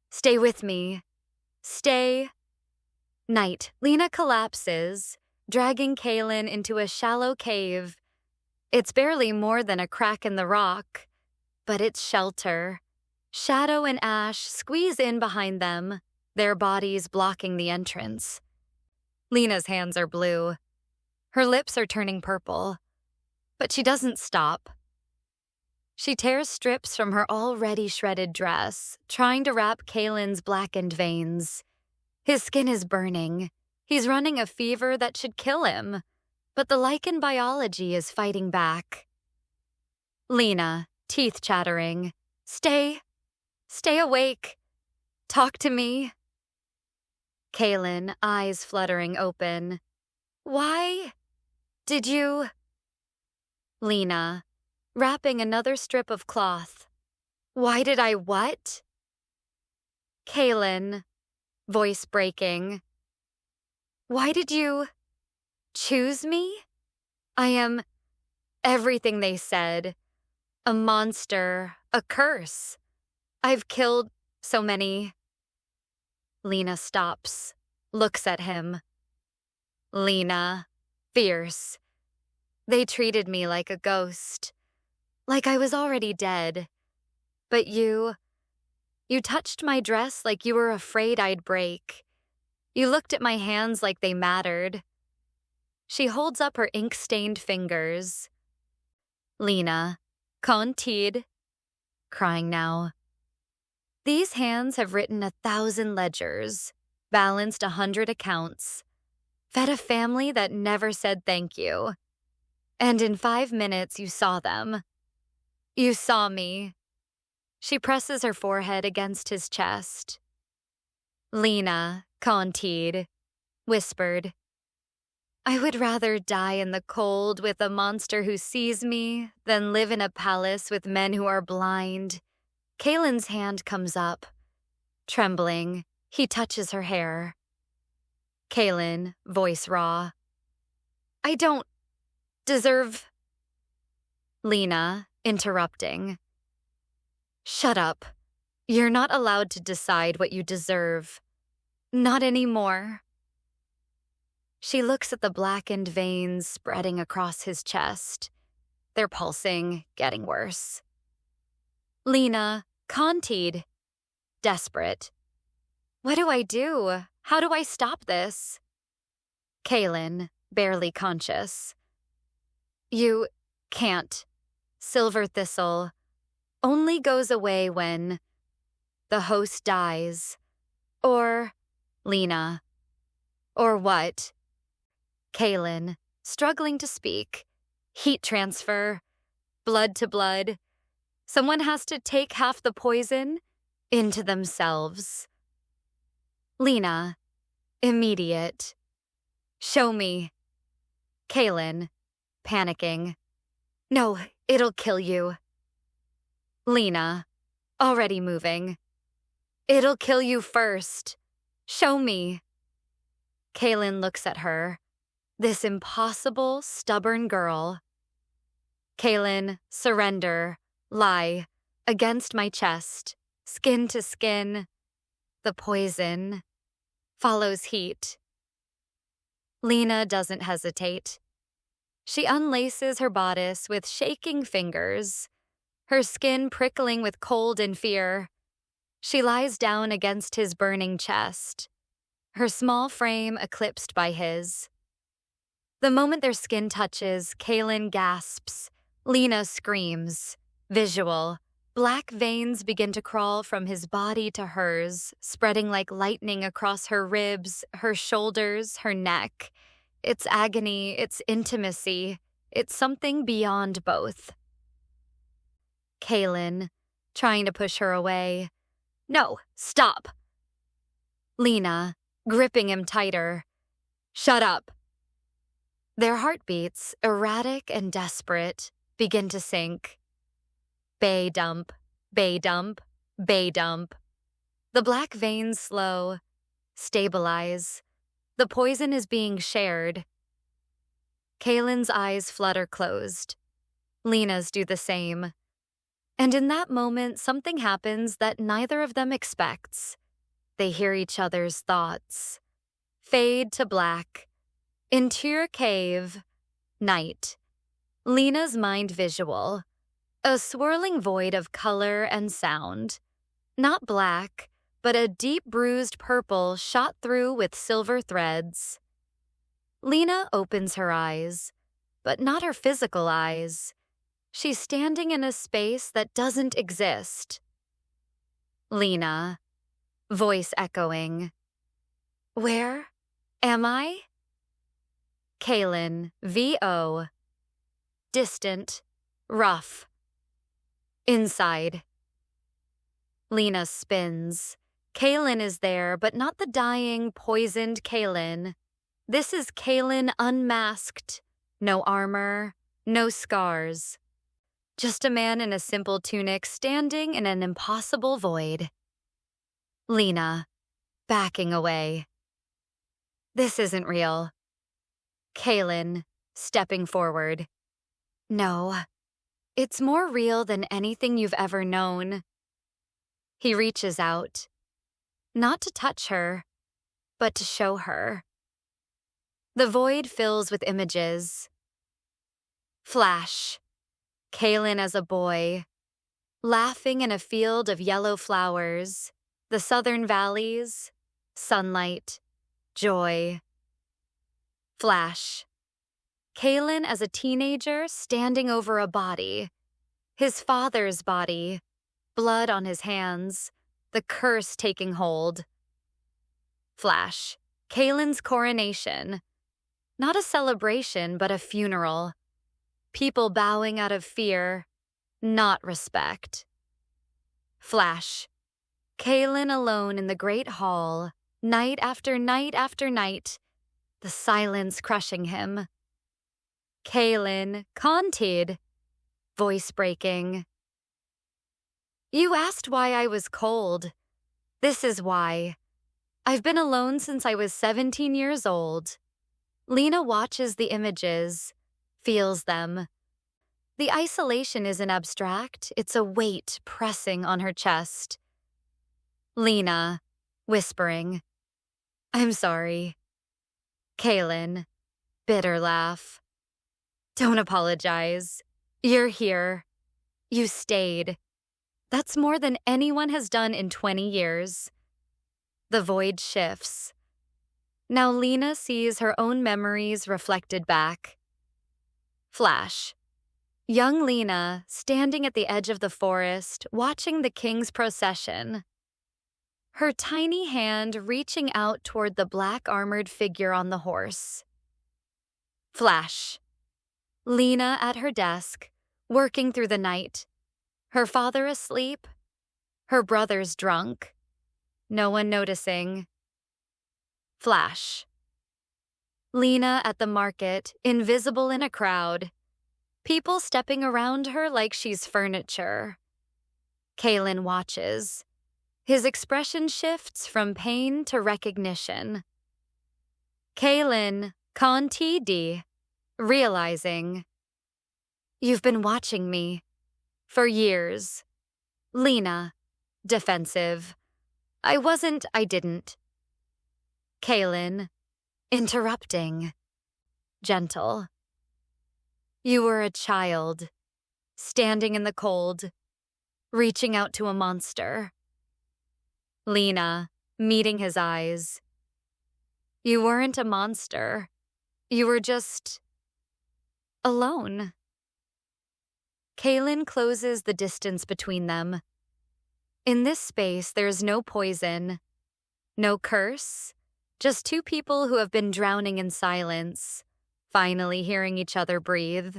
Stay with me. Stay Night. Lena collapses, dragging Kaylin into a shallow cave. It's barely more than a crack in the rock, but it's shelter. Shadow and Ash squeeze in behind them, their bodies blocking the entrance. Lena's hands are blue. Her lips are turning purple, but she doesn't stop. She tears strips from her already shredded dress, trying to wrap Kaylin's blackened veins. His skin is burning. He's running a fever that should kill him, but the Lycan biology is fighting back. Lena, teeth chattering. Stay awake. Talk to me. Kaylin, eyes fluttering open. Why did you? Lena, wrapping another strip of cloth. Why did I what? Kaylin, voice breaking. Why did you choose me? I am everything they said. A monster, a curse. I've killed so many. Lena stops, looks at him. Lena, fierce. They treated me like a ghost, like I was already dead. But you touched my dress like you were afraid I'd break. You looked at my hands like they mattered. She holds up her ink-stained fingers. Lena, Contid, crying now. These hands have written 1,000 ledgers, balanced 100 accounts, fed a family that never said thank you. And in 5 minutes you saw them. You saw me. She presses her forehead against his chest. Lena, Contid, whispered. I would rather die in the cold with a monster who sees me than live in a palace with men who are blind. Kaylin's hand comes up. Trembling, he touches her hair. Kaylin, voice raw. I don't deserve. Lena, interrupting. Shut up. You're not allowed to decide what you deserve. Not anymore. She looks at the blackened veins spreading across his chest. They're pulsing, getting worse. Lena, Contid, desperate. What do I do? How do I stop this? Kaylin, barely conscious. You can't. Silver Thistle only goes away when the host dies. Or Lena. Or what? Kaylin, struggling to speak. Heat transfer. Blood to blood. Someone has to take half the poison into themselves. Lena, immediate. Show me. Kaylin, panicking. No, it'll kill you. Lena, already moving. It'll kill you first. Show me. Kaylin looks at her. This impossible, stubborn girl. Kaylin, surrender. Lie. Against my chest. Skin to skin. The poison follows heat. Lena doesn't hesitate. She unlaces her bodice with shaking fingers, her skin prickling with cold and fear. She lies down against his burning chest, her small frame eclipsed by his. The moment their skin touches, Kaylin gasps. Lena screams. Visual. Black veins begin to crawl from his body to hers, spreading like lightning across her ribs, her shoulders, her neck. It's agony, it's intimacy, it's something beyond both. Kaylin, trying to push her away. No, stop. Lena, gripping him tighter. Shut up. Their heartbeats, erratic and desperate, begin to sink. Bay dump, bay dump, bay dump. The black veins slow, stabilize. The poison is being shared. Kaylin's eyes flutter closed. Lena's do the same. And in that moment, something happens that neither of them expects. They hear each other's thoughts. Fade to black. Interior cave. Night. Lena's mind visual. A swirling void of color and sound. Not black, but a deep bruised purple shot through with silver threads. Lena opens her eyes, but not her physical eyes. She's standing in a space that doesn't exist. Lena, voice echoing. Where am I? Kaylin, V.O. Distant, rough. Inside. Lena spins. Kaylin is there, but not the dying, poisoned Kaylin. This is Kaylin unmasked. No armor, no scars. Just a man in a simple tunic standing in an impossible void. Lena, backing away. This isn't real. Kaylin, stepping forward. No, it's more real than anything you've ever known. He reaches out, not to touch her, but to show her. The void fills with images. Flash. Kaylin as a boy, laughing in a field of yellow flowers, the southern valleys, sunlight, joy. Flash. Kaylin as a teenager standing over a body, his father's body, blood on his hands, the curse taking hold. Flash. Kaylin's coronation. Not a celebration, but a funeral. People bowing out of fear, not respect. Flash. Kaylin alone in the great hall, night after night after night, the silence crushing him. Kaylin, conted, voice breaking. You asked why I was cold. This is why. I've been alone since I was 17 years old. Lena watches the images, feels them. The isolation isn't abstract, it's a weight pressing on her chest. Lena, whispering, I'm sorry. Kaylin, bitter laugh. Don't apologize. You're here. You stayed. That's more than anyone has done in 20 years. The void shifts. Now Lena sees her own memories reflected back. Flash. Young Lena, standing at the edge of the forest, watching the king's procession. Her tiny hand reaching out toward the black-armored figure on the horse. Flash. Lena at her desk, working through the night. Her father asleep. Her brothers drunk. No one noticing. Flash. Lena at the market, invisible in a crowd. People stepping around her like she's furniture. Kaylin watches. His expression shifts from pain to recognition. Kaylin, con TD, realizing. You've been watching me. For years. Lena, defensive. I didn't. Kaylin, interrupting. Gentle. You were a child, standing in the cold, reaching out to a monster. Lena, meeting his eyes. You weren't a monster. You were just alone. Kaylin closes the distance between them. In this space, there's no poison, no curse, just two people who have been drowning in silence, finally hearing each other breathe.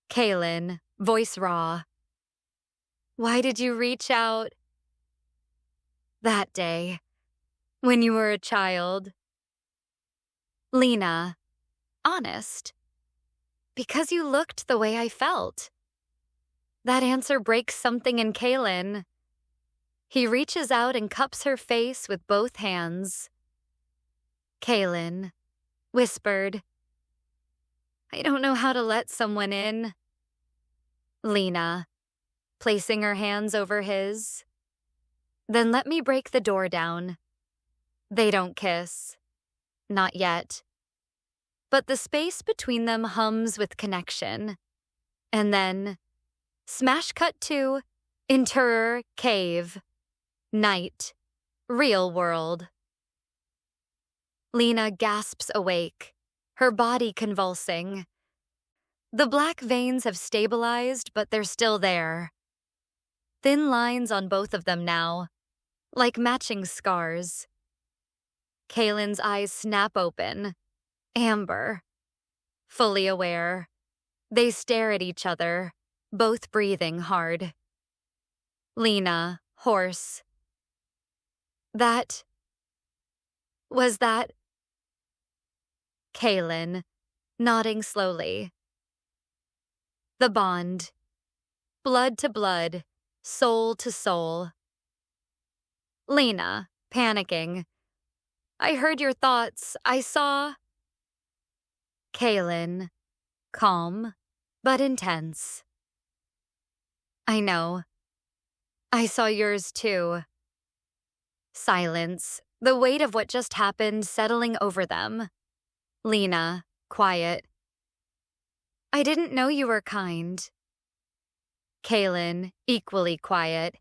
Kaylin, voice raw. Why did you reach out? That day, when you were a child. Lena, honest. Because you looked the way I felt. That answer breaks something in Kaylin. He reaches out and cups her face with both hands. Kaylin, whispered, I don't know how to let someone in. Lena, placing her hands over his. Then let me break the door down. They don't kiss. not yet. But the space between them hums with connection. And then, smash cut to Interior Cave. Night. Real world. Lena gasps awake, her body convulsing. The black veins have stabilized, but they're still there. Thin lines on both of them now, like matching scars. Kaylin's eyes snap open. Amber. Fully aware. They stare at each other, both breathing hard. Lena, hoarse. Was that? Kaylin, nodding slowly. The bond. Blood to blood, soul to soul. Lena, panicking. I heard your thoughts. I saw. Kaylin, calm, but intense. I know. I saw yours too. Silence, the weight of what just happened settling over them. Lena, quiet. I didn't know you were kind. Kaylin, equally quiet.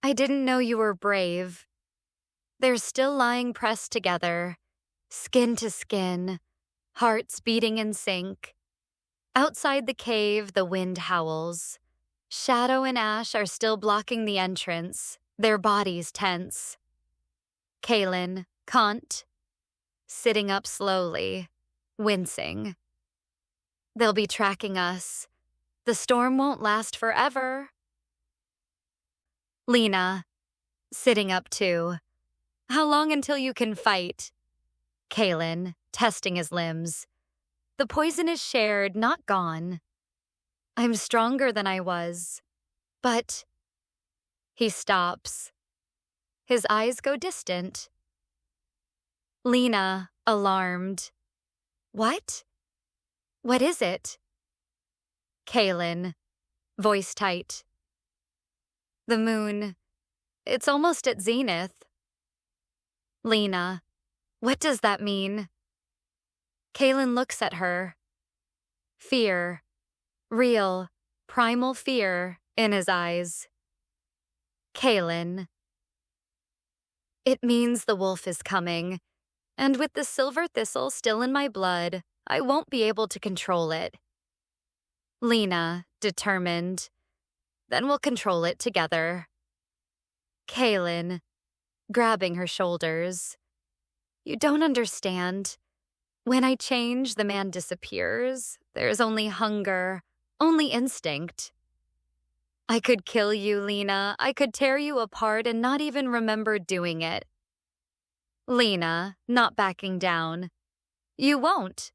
I didn't know you were brave. They're still lying pressed together, skin to skin, hearts beating in sync. Outside the cave, the wind howls. Shadow and Ash are still blocking the entrance, their bodies tense. Kaylin, Kant, sitting up slowly, wincing. They'll be tracking us. The storm won't last forever. Lena, sitting up too. How long until you can fight? Kaylin, testing his limbs. The poison is shared, not gone. I'm stronger than I was. But... He stops. His eyes go distant. Lena, alarmed. What? What is it? Kaylin, voice tight. The moon. It's almost at zenith. Lena, what does that mean? Kaylin looks at her. Fear. Real, primal fear in his eyes. Kaylin. It means the wolf is coming, and with the silver thistle still in my blood, I won't be able to control it. Lena, determined. Then we'll control it together. Kaylin, grabbing her shoulders. You don't understand. When I change, the man disappears. There's only hunger, only instinct. I could kill you, Lena. I could tear you apart and not even remember doing it. Lena, not backing down. You won't.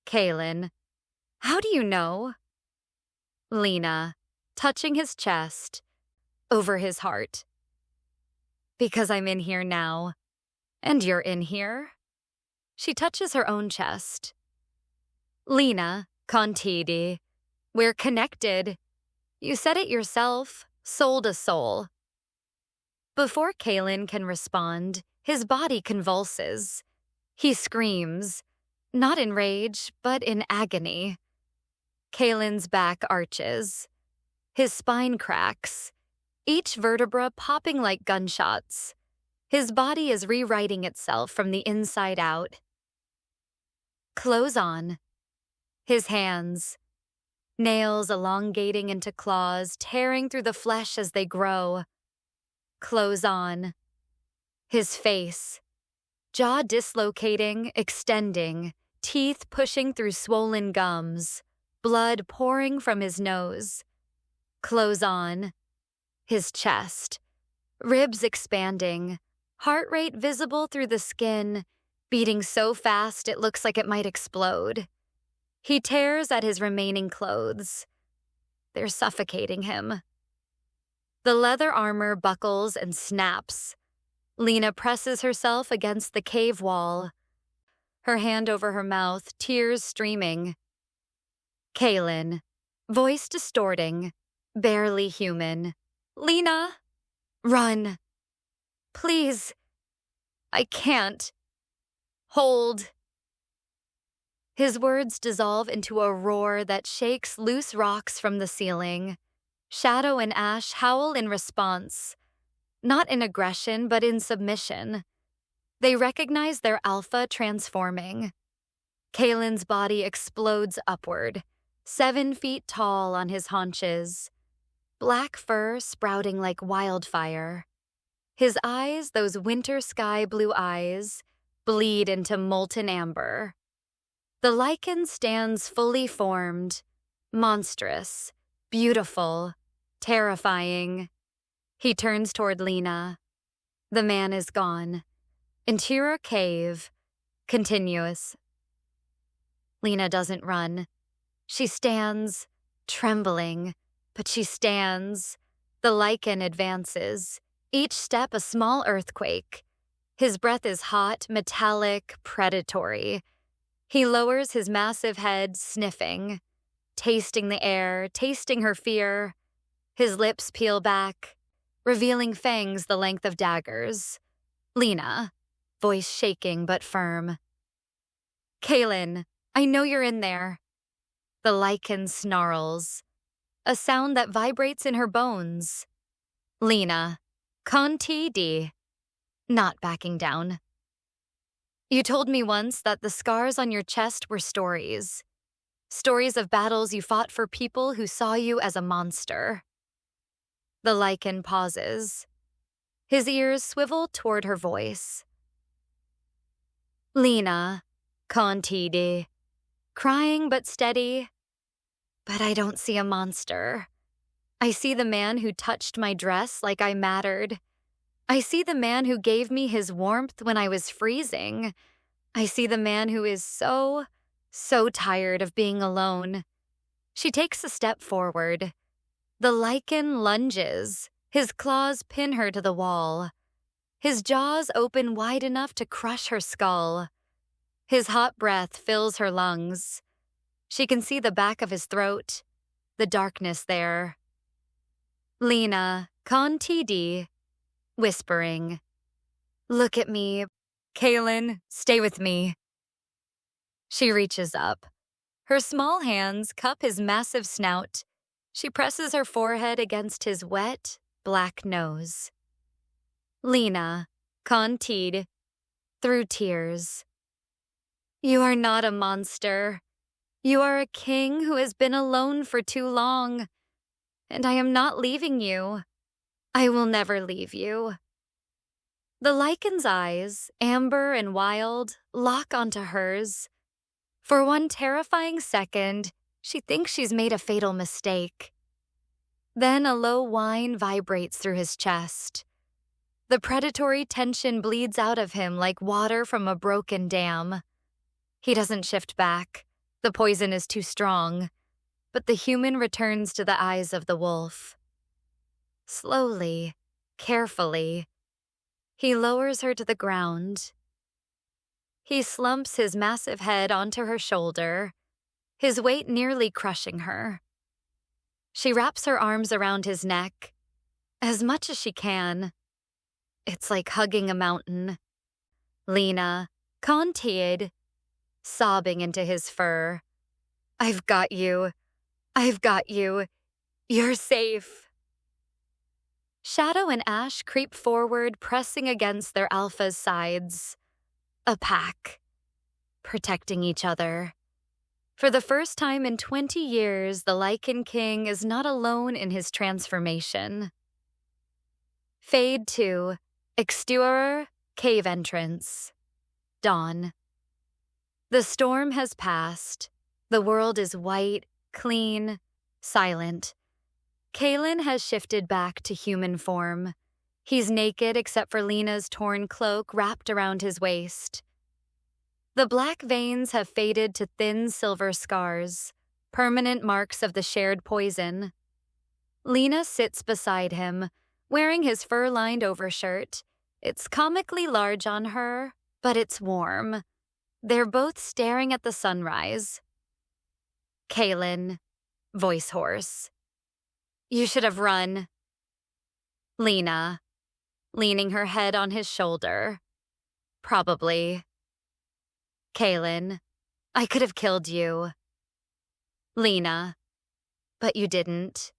Kaylin, how do you know? Lena, touching his chest, over his heart. Because I'm in here now. And you're in here. She touches her own chest. Lena, Contidi, we're connected. You said it yourself, soul to soul. Before Kaylin can respond, his body convulses. He screams, not in rage, but in agony. Kaylin's back arches. His spine cracks, each vertebra popping like gunshots. His body is rewriting itself from the inside out. Clothes on. His hands. Nails elongating into claws, tearing through the flesh as they grow. Clothes on. His face. Jaw dislocating, extending, teeth pushing through swollen gums, blood pouring from his nose. Clothes on. His chest. Ribs expanding, heart rate visible through the skin, beating so fast it looks like it might explode. He tears at his remaining clothes. They're suffocating him. The leather armor buckles and snaps. Lena presses herself against the cave wall. Her hand over her mouth, tears streaming. Kaylin, voice distorting, barely human. Lena, run. Please. I can't. Hold. His words dissolve into a roar that shakes loose rocks from the ceiling. Shadow and Ash howl in response, not in aggression, but in submission. They recognize their alpha transforming. Kalen's body explodes upward, 7 feet tall on his haunches, black fur sprouting like wildfire. His eyes, those winter sky blue eyes, bleed into molten amber. The Lycan stands fully formed, monstrous, beautiful, terrifying. He turns toward Lena. The man is gone. Interior cave, continuous. Lena doesn't run. She stands, trembling, but she stands. The Lycan advances, each step a small earthquake. His breath is hot, metallic, predatory. He lowers his massive head, sniffing, tasting the air, tasting her fear. His lips peel back, revealing fangs the length of daggers. Lena, voice shaking but firm. Kalen, I know you're in there. The Lycan snarls, a sound that vibrates in her bones. Lena, Conti di, not backing down. You told me once that the scars on your chest were stories. Stories of battles you fought for people who saw you as a monster. The Lycan pauses. His ears swivel toward her voice. Lena, Conti di, crying but steady. But I don't see a monster. I see the man who touched my dress like I mattered. I see the man who gave me his warmth when I was freezing. I see the man who is so tired of being alone. She takes a step forward. The Lycan lunges. His claws pin her to the wall. His jaws open wide enough to crush her skull. His hot breath fills her lungs. She can see the back of his throat, the darkness there. Lena, Conti di, whispering. Look at me. Kalen, stay with me. She reaches up. Her small hands cup his massive snout. She presses her forehead against his wet, black nose. Lena, Conti, through tears. You are not a monster. You are a king who has been alone for too long. And I am not leaving you. I will never leave you. The Lycan's eyes, amber and wild, lock onto hers. For one terrifying second, she thinks she's made a fatal mistake. Then a low whine vibrates through his chest. The predatory tension bleeds out of him like water from a broken dam. He doesn't shift back. The poison is too strong. But the human returns to the eyes of the wolf. Slowly, carefully, he lowers her to the ground. He slumps his massive head onto her shoulder, his weight nearly crushing her. She wraps her arms around his neck, as much as she can. It's like hugging a mountain. Lena, Contied, sobbing into his fur. I've got you. I've got you. You're safe. Shadow and Ash creep forward, pressing against their alpha's sides. A pack, protecting each other. For the first time in 20 years, the Lycan King is not alone in his transformation. Fade to exterior cave entrance. Dawn. The storm has passed. The world is white, clean, silent. Kalen has shifted back to human form. He's naked except for Lena's torn cloak wrapped around his waist. The black veins have faded to thin silver scars, permanent marks of the shared poison. Lena sits beside him, wearing his fur-lined overshirt. It's comically large on her, but it's warm. They're both staring at the sunrise. Kalen, voice hoarse. You should have run. Lena, leaning her head on his shoulder. Probably. Kaylin, I could have killed you. Lena, but you didn't.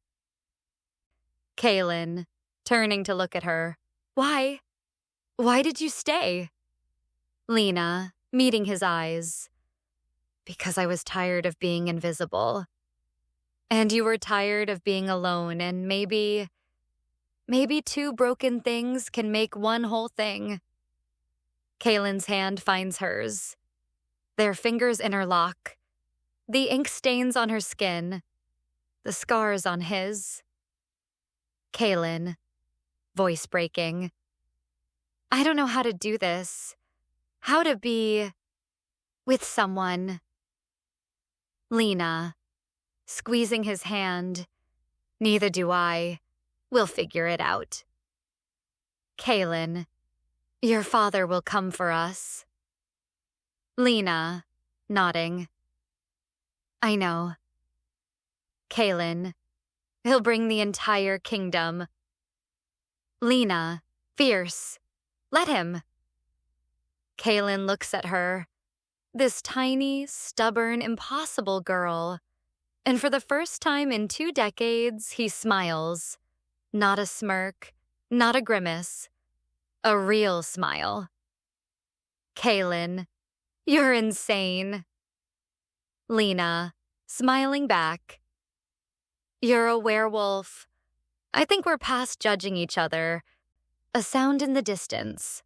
Kaylin, turning to look at her. Why? Why did you stay? Lena, meeting his eyes. Because I was tired of being invisible. And you were tired of being alone, and maybe two broken things can make one whole thing. Kaylin's hand finds hers. Their fingers interlock. The ink stains on her skin. The scars on his. Kaylin, voice breaking. I don't know how to do this. How to be with someone. Lena, squeezing his hand. Neither do I. We'll figure it out. Kaylin, your father will come for us. Lena, nodding. I know. Kaylin, he'll bring the entire kingdom. Lena, fierce. Let him. Kaylin looks at her. This tiny, stubborn, impossible girl. And for the first time in 2 decades, he smiles. Not a smirk, not a grimace. A real smile. Kaylin, you're insane. Lena, smiling back. You're a werewolf. I think we're past judging each other. A sound in the distance.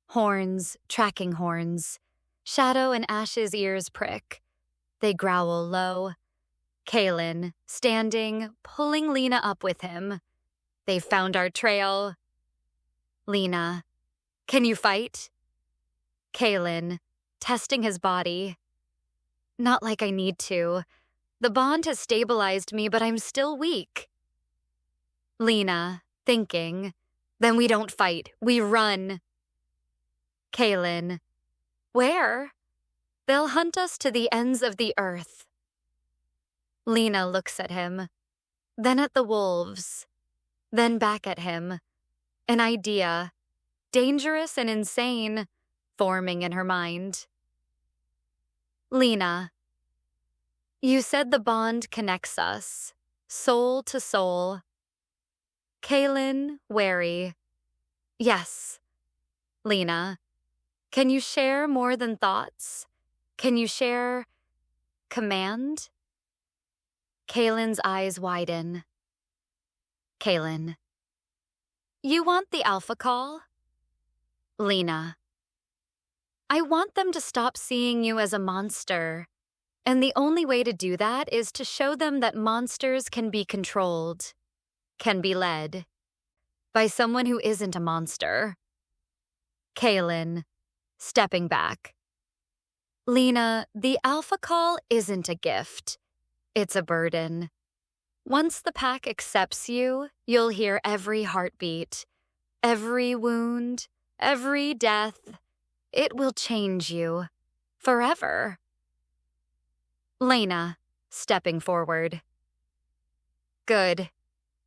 Horns, tracking horns. Shadow and Ash's ears prick. They growl low. Kaylin, standing, pulling Lena up with him. They've found our trail. Lena, can you fight? Kaylin, testing his body. Not like I need to. The bond has stabilized me, but I'm still weak. Lena, thinking. Then we don't fight. We run. Kaylin, where? They'll hunt us to the ends of the earth. Lena looks at him, then at the wolves, then back at him. An idea, dangerous and insane, forming in her mind. Lena, you said the bond connects us, soul to soul. Kaylin, wary. Yes. Lena, can you share more than thoughts? Can you share command? Kaylin's eyes widen. Kaylin, you want the alpha call? Lena, I want them to stop seeing you as a monster. And the only way to do that is to show them that monsters can be controlled, can be led, by someone who isn't a monster. Kaylin, stepping back. Lena, the alpha call isn't a gift. It's a burden. Once the pack accepts you, you'll hear every heartbeat, every wound, every death. It will change you. Forever. Lena, stepping forward. Good.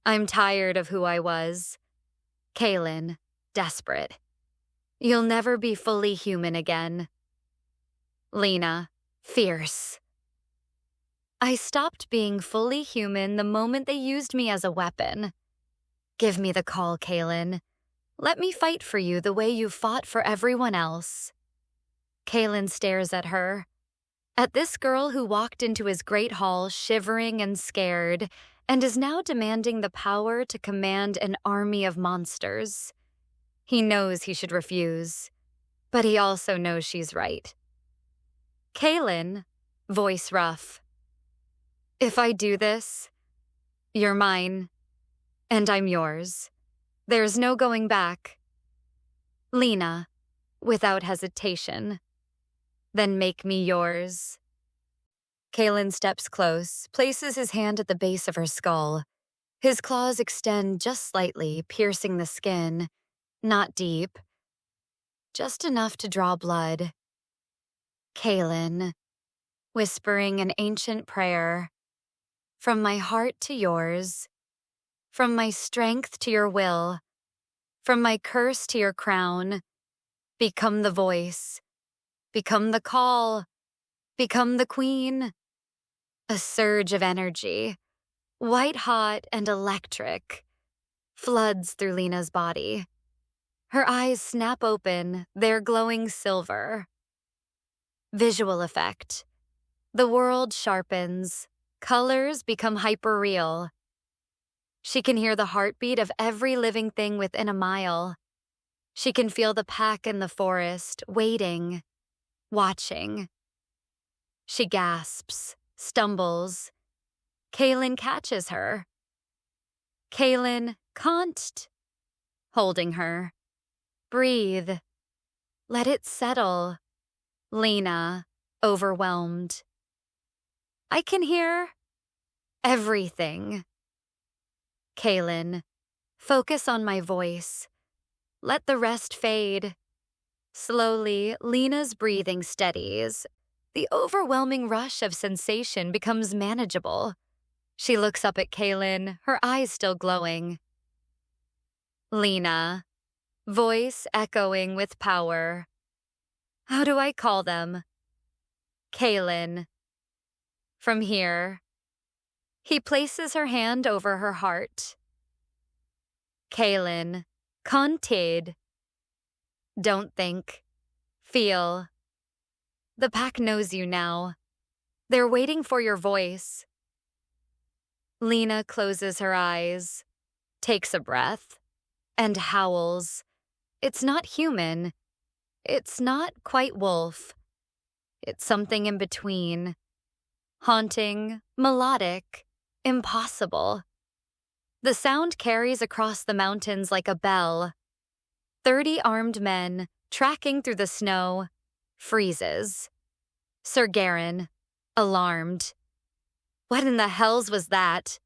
I'm tired of who I was. Kaylin, desperate. You'll never be fully human again. Lena, fierce. I stopped being fully human the moment they used me as a weapon. Give me the call, Kaylin. Let me fight for you the way you fought for everyone else. Kaylin stares at her. At this girl who walked into his great hall shivering and scared, and is now demanding the power to command an army of monsters. He knows he should refuse, but he also knows she's right. Kaylin, voice rough. If I do this, you're mine, and I'm yours. There's no going back. Lena, without hesitation. Then make me yours. Kaylin steps close, places his hand at the base of her skull. His claws extend just slightly, piercing the skin. Not deep. Just enough to draw blood. Kaylin, whispering an ancient prayer. From my heart to yours. From my strength to your will. From my curse to your crown. Become the voice. Become the call. Become the queen. A surge of energy, white hot and electric, floods through Lena's body. Her eyes snap open, their glowing silver. Visual effect. The world sharpens. Colors become hyperreal. She can hear the heartbeat of every living thing within a mile. She can feel the pack in the forest, waiting, watching. She gasps, stumbles. Kaylin catches her. Kaylin, can't. Holding her. Breathe. Let it settle. Lena, overwhelmed. I can hear everything. Kaylin, focus on my voice. Let the rest fade. Slowly, Lena's breathing steadies. The overwhelming rush of sensation becomes manageable. She looks up at Kaylin, her eyes still glowing. Lena, voice echoing with power. How do I call them? Kaylin. From here. He places her hand over her heart. Kaylin, conted. Don't think. Feel. The pack knows you now. They're waiting for your voice. Lena closes her eyes, takes a breath, and howls. It's not human. It's not quite wolf. It's something in between. Haunting, melodic, impossible. The sound carries across the mountains like a bell. 30 armed men, tracking through the snow, freezes. Sir Garin, alarmed. What in the hells was that?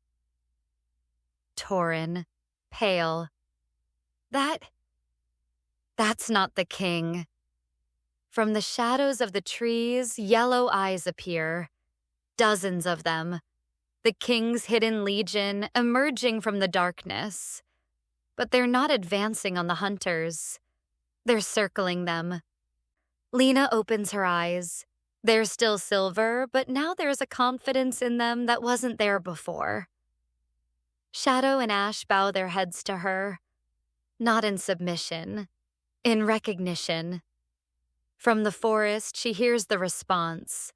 Torin, pale. That's not the king. From the shadows of the trees, yellow eyes appear. Dozens of them. The king's hidden legion emerging from the darkness. But they're not advancing on the hunters. They're circling them. Lena opens her eyes. They're still silver, but now there's a confidence in them that wasn't there before. Shadow and Ash bow their heads to her, not in submission, in recognition. From the forest, she hears the response,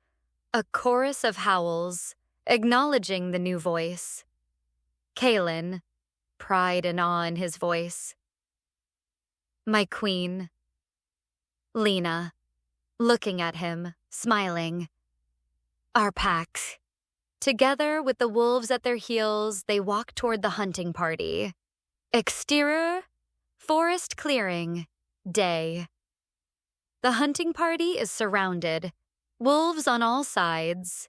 a chorus of howls, acknowledging the new voice. Kaylin, pride and awe in his voice. My queen. Lena, looking at him, smiling. Our pack. Together with the wolves at their heels, they walk toward the hunting party. Exterior, forest clearing, day. The hunting party is surrounded, wolves on all sides.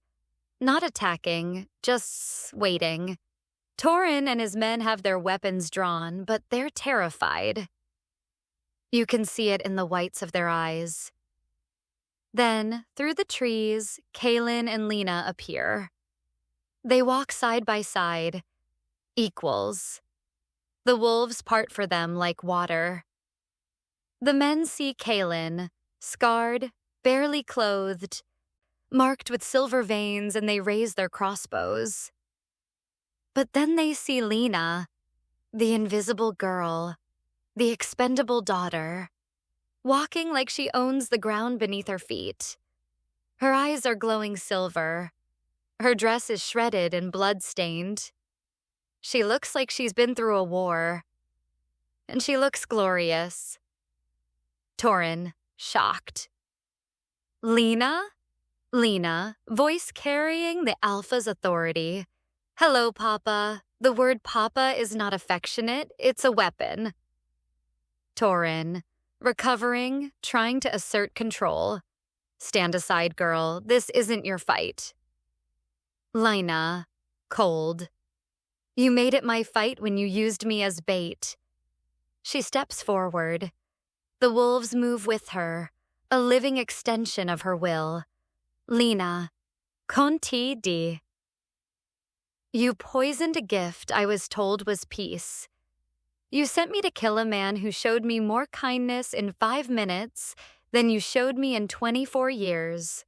Not attacking, just waiting. Torin and his men have their weapons drawn, but they're terrified. You can see it in the whites of their eyes. Then, through the trees, Kaylin and Lena appear. They walk side by side, equals. The wolves part for them like water. The men see Kaylin, scarred, barely clothed, marked with silver veins, and they raise their crossbows. But then they see Lena, the invisible girl, the expendable daughter, walking like she owns the ground beneath her feet. Her eyes are glowing silver. Her dress is shredded and blood-stained. She looks like she's been through a war. And she looks glorious. Torin, shocked. Lena? Lena, voice carrying the Alpha's authority. Hello, Papa. The word Papa is not affectionate, it's a weapon. Torin, recovering, trying to assert control. Stand aside, girl. This isn't your fight. Lena, cold. You made it my fight when you used me as bait. She steps forward. The wolves move with her, a living extension of her will. Lena, conti di. You poisoned a gift I was told was peace. You sent me to kill a man who showed me more kindness in 5 minutes than you showed me in 24 years.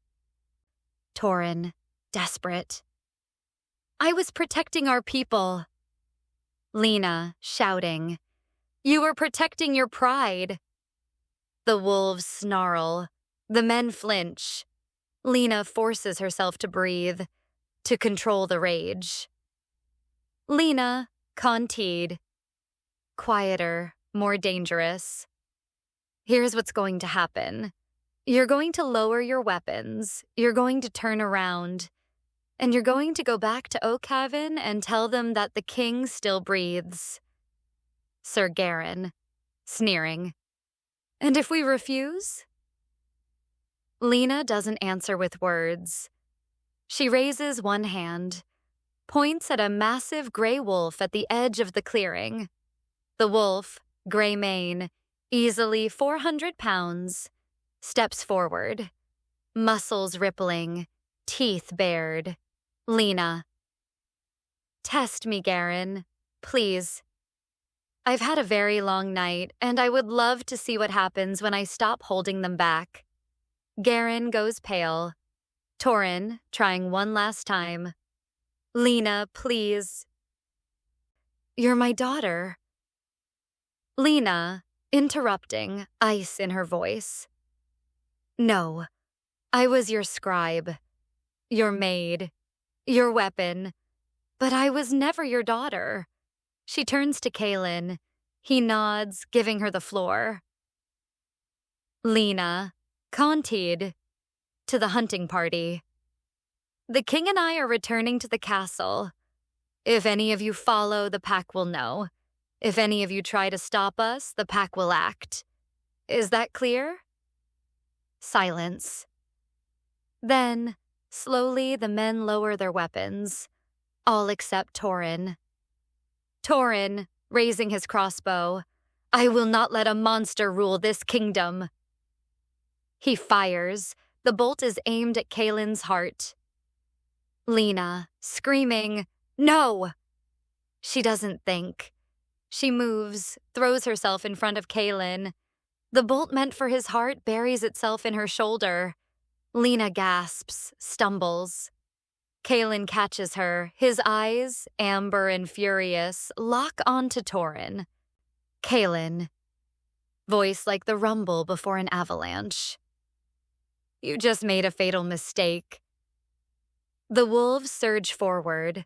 Torin, desperate. I was protecting our people. Lena, shouting. You were protecting your pride. The wolves snarl. The men flinch. Lena forces herself to breathe, to control the rage. Lena, Conteed. Quieter, more dangerous. Here's what's going to happen. You're going to lower your weapons, you're going to turn around, and you're going to go back to Oakhaven and tell them that the king still breathes. Sir Garin, sneering. And if we refuse? Lena doesn't answer with words. She raises one hand, points at a massive gray wolf at the edge of the clearing. The wolf, gray mane, easily 400 pounds, steps forward, muscles rippling, teeth bared. Lena. Test me, Garin, please. I've had a very long night, and I would love to see what happens when I stop holding them back. Garin goes pale. Torin, trying one last time. Lena, please. You're my daughter. Lena, interrupting, ice in her voice. No, I was your scribe, your maid, your weapon, but I was never your daughter. She turns to Kaelin. He nods, giving her the floor. Lena, Conteed, to the hunting party. The king and I are returning to the castle. If any of you follow, the pack will know. If any of you try to stop us, the pack will act. Is that clear? Silence. Then, slowly, the men lower their weapons, all except Torin. Torin, raising his crossbow, I will not let a monster rule this kingdom. He fires. The bolt is aimed at Kaelin's heart. Lena, screaming, no! She doesn't think. She moves, throws herself in front of Kaelin. The bolt meant for his heart buries itself in her shoulder. Lena gasps, stumbles. Kaelin catches her. His eyes, amber and furious, lock onto Torin. Kaelin. Voice like the rumble before an avalanche. You just made a fatal mistake. The wolves surge forward,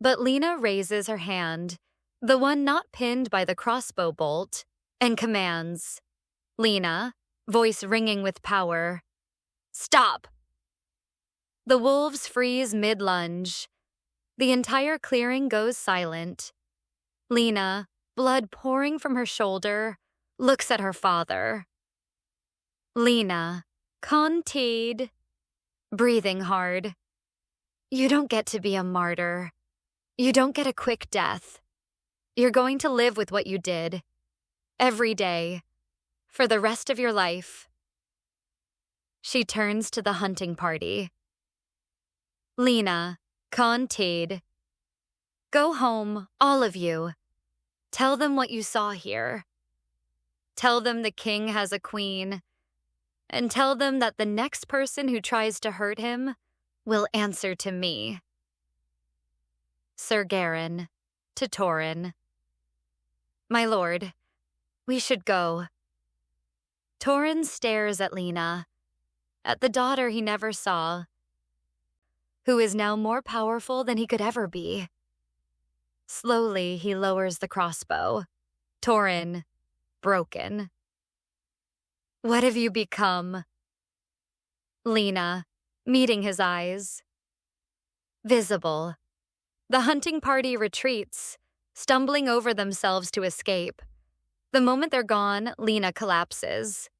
but Lena raises her hand, the one not pinned by the crossbow bolt, and commands. Lena, voice ringing with power. Stop! The wolves freeze mid-lunge. The entire clearing goes silent. Lena, blood pouring from her shoulder, looks at her father. Lena, Conteed, breathing hard. You don't get to be a martyr. You don't get a quick death. You're going to live with what you did. Every day. For the rest of your life. She turns to the hunting party. Lena, Conteed. Go home, all of you. Tell them what you saw here. Tell them the king has a queen. And tell them that the next person who tries to hurt him will answer to me. Sir Garin, to Torin. My lord, we should go. Torin stares at Lena, at the daughter he never saw, who is now more powerful than he could ever be. Slowly, he lowers the crossbow. Torin, broken. What have you become? Lena, meeting his eyes. Visible. The hunting party retreats, stumbling over themselves to escape. The moment they're gone, Lena collapses.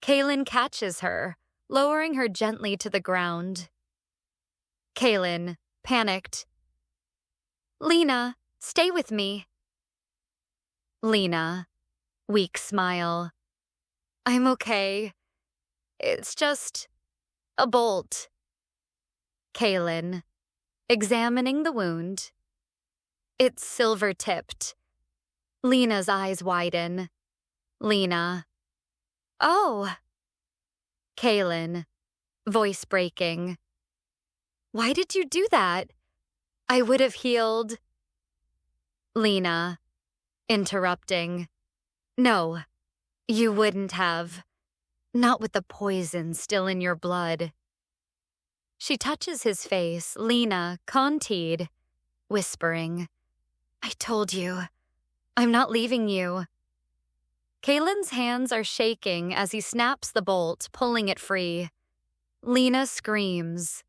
Kaelin catches her, lowering her gently to the ground. Kaelin, panicked. Lena, stay with me. Lena, weak smile. I'm okay. It's just a bolt. Kaelin, examining the wound. It's silver-tipped. Lena's eyes widen. Lena. Oh, Kaelin, voice breaking. Why did you do that? I would have healed. Lena, interrupting. No, you wouldn't have. Not with the poison still in your blood. She touches his face, Lena, conteed, whispering, I told you, I'm not leaving you. Kaelin's hands are shaking as he snaps the bolt, pulling it free. Lena screams.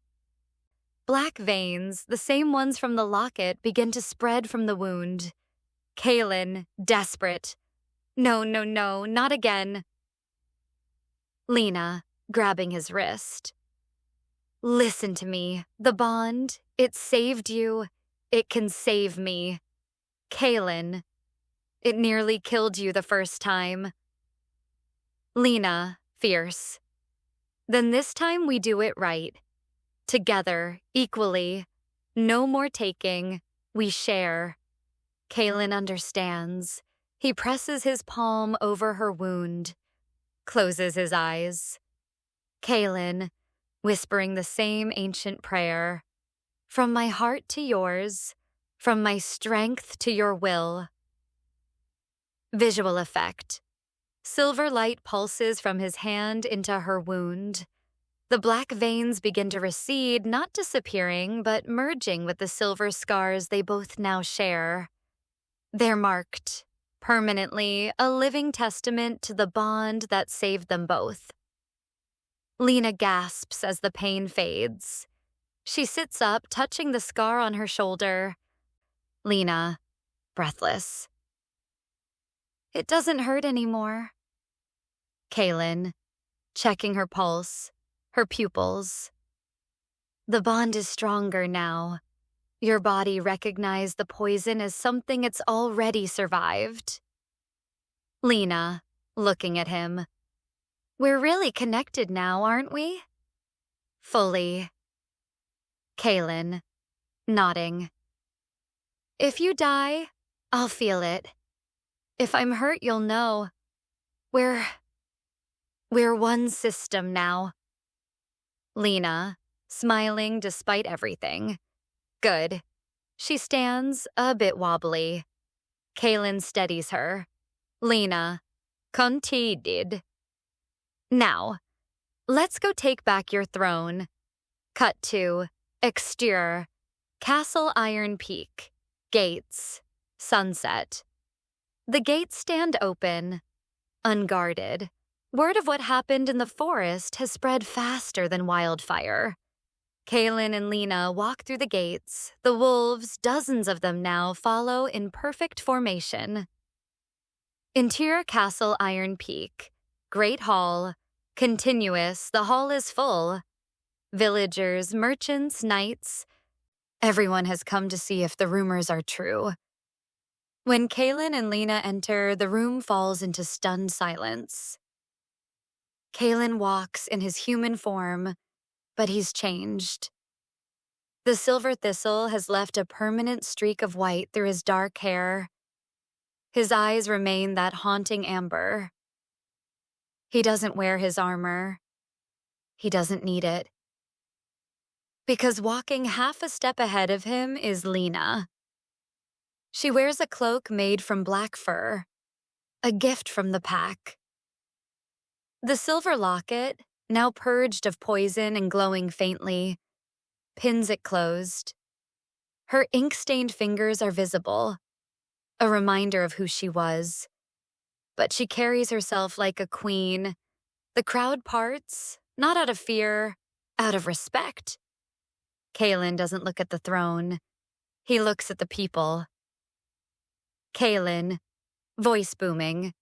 Black veins, the same ones from the locket, begin to spread from the wound. Kaelin, desperate. No, no, no, not again. Lena, grabbing his wrist. Listen to me. The bond, it saved you. It can save me. Kaelin, it nearly killed you the first time. Lena, fierce. Then this time we do it right. Together, equally. No more taking. We share. Kaelin understands. He presses his palm over her wound. Closes his eyes. Kaelin, whispering the same ancient prayer. From my heart to yours. From my strength to your will. Visual effect. Silver light pulses from his hand into her wound. The black veins begin to recede, not disappearing, but merging with the silver scars they both now share. They're marked, permanently, a living testament to the bond that saved them both. Lena gasps as the pain fades. She sits up, touching the scar on her shoulder. Lena, breathless. It doesn't hurt anymore. Kaelin, checking her pulse, her pupils. The bond is stronger now. Your body recognized the poison as something it's already survived. Lena, looking at him. We're really connected now, aren't we? Fully. Kaelin, nodding. If you die, I'll feel it. If I'm hurt, you'll know. We're one system now. Lena, smiling despite everything. Good. She stands, a bit wobbly. Kaelin steadies her. Lena, contented. Now, let's go take back your throne. Cut to, exterior, Castle Iron Peak, gates, sunset. The gates stand open, unguarded. Word of what happened in the forest has spread faster than wildfire. Kaelin and Lena walk through the gates. The wolves, dozens of them now, follow in perfect formation. Interior Castle Iron Peak. Great hall. Continuous, the hall is full. Villagers, merchants, knights. Everyone has come to see if the rumors are true. When Kaelin and Lena enter, the room falls into stunned silence. Kaelin walks in his human form, but he's changed. The silver thistle has left a permanent streak of white through his dark hair. His eyes remain that haunting amber. He doesn't wear his armor. He doesn't need it. Because walking half a step ahead of him is Lena. She wears a cloak made from black fur, a gift from the pack. The silver locket, now purged of poison and glowing faintly, pins it closed. Her ink-stained fingers are visible, a reminder of who she was. But she carries herself like a queen. The crowd parts, not out of fear, out of respect. Kaelin doesn't look at the throne. He looks at the people. Kaelin, voice booming.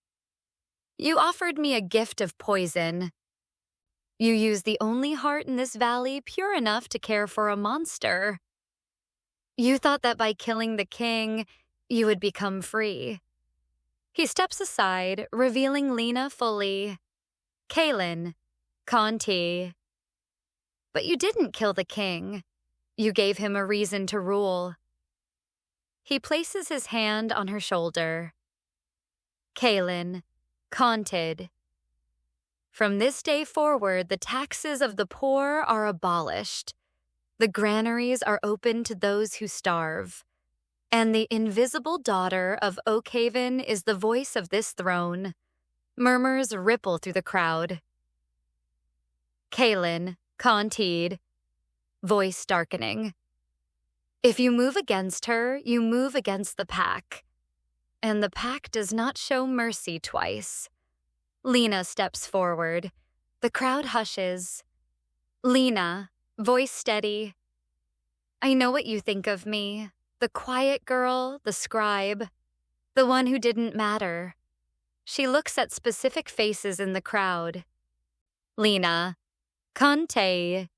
You offered me a gift of poison. You used the only heart in this valley pure enough to care for a monster. You thought that by killing the king, you would become free. He steps aside, revealing Lena fully. Kaelin, Conti. But you didn't kill the king. You gave him a reason to rule. He places his hand on her shoulder. Kaelin, Conted. From this day forward, the taxes of the poor are abolished. The granaries are open to those who starve. And the invisible daughter of Oakhaven is the voice of this throne. Murmurs ripple through the crowd. Kaelin, Conteed, voice darkening. If you move against her, you move against the pack. And the pack does not show mercy twice. Lena steps forward. The crowd hushes. Lena, voice steady. I know what you think of me. The quiet girl, the scribe, the one who didn't matter. She looks at specific faces in the crowd. Lena, Conte.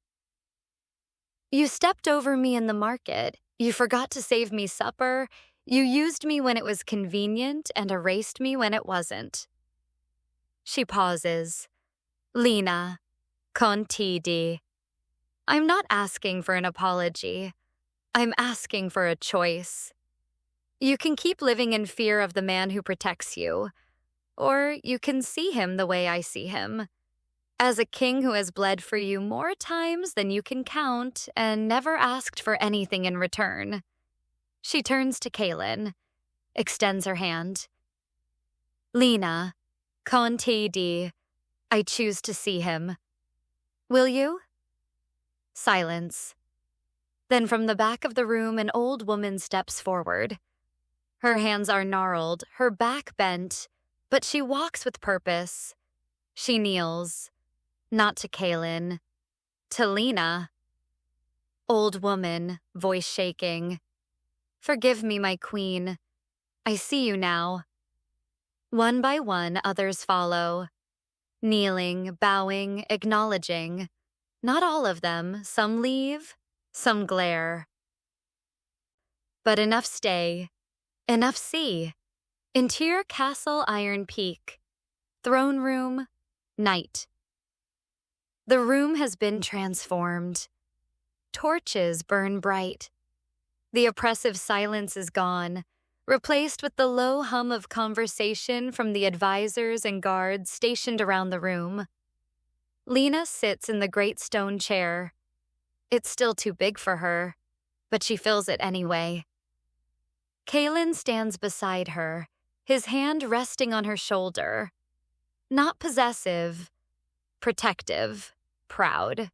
You stepped over me in the market. You forgot to save me supper. You used me when it was convenient and erased me when it wasn't. She pauses. Lena, Contidi. I'm not asking for an apology. I'm asking for a choice. You can keep living in fear of the man who protects you, or you can see him the way I see him, as a king who has bled for you more times than you can count and never asked for anything in return. She turns to Kaelin, extends her hand. Lena, Conte di, I choose to see him. Will you? Silence. Then from the back of the room, an old woman steps forward. Her hands are gnarled, her back bent, but she walks with purpose. She kneels, not to Kaelin, to Lena. Old woman, voice shaking. Forgive me, my queen. I see you now. One by one, others follow. Kneeling, bowing, acknowledging. Not all of them. Some leave, some glare. But enough stay. Enough see. Interior Castle Iron Peak. Throne room, night. The room has been transformed. Torches burn bright. The oppressive silence is gone, replaced with the low hum of conversation from the advisors and guards stationed around the room. Lena sits in the great stone chair. It's still too big for her, but she fills it anyway. Kaelin stands beside her, his hand resting on her shoulder. Not possessive, protective, proud.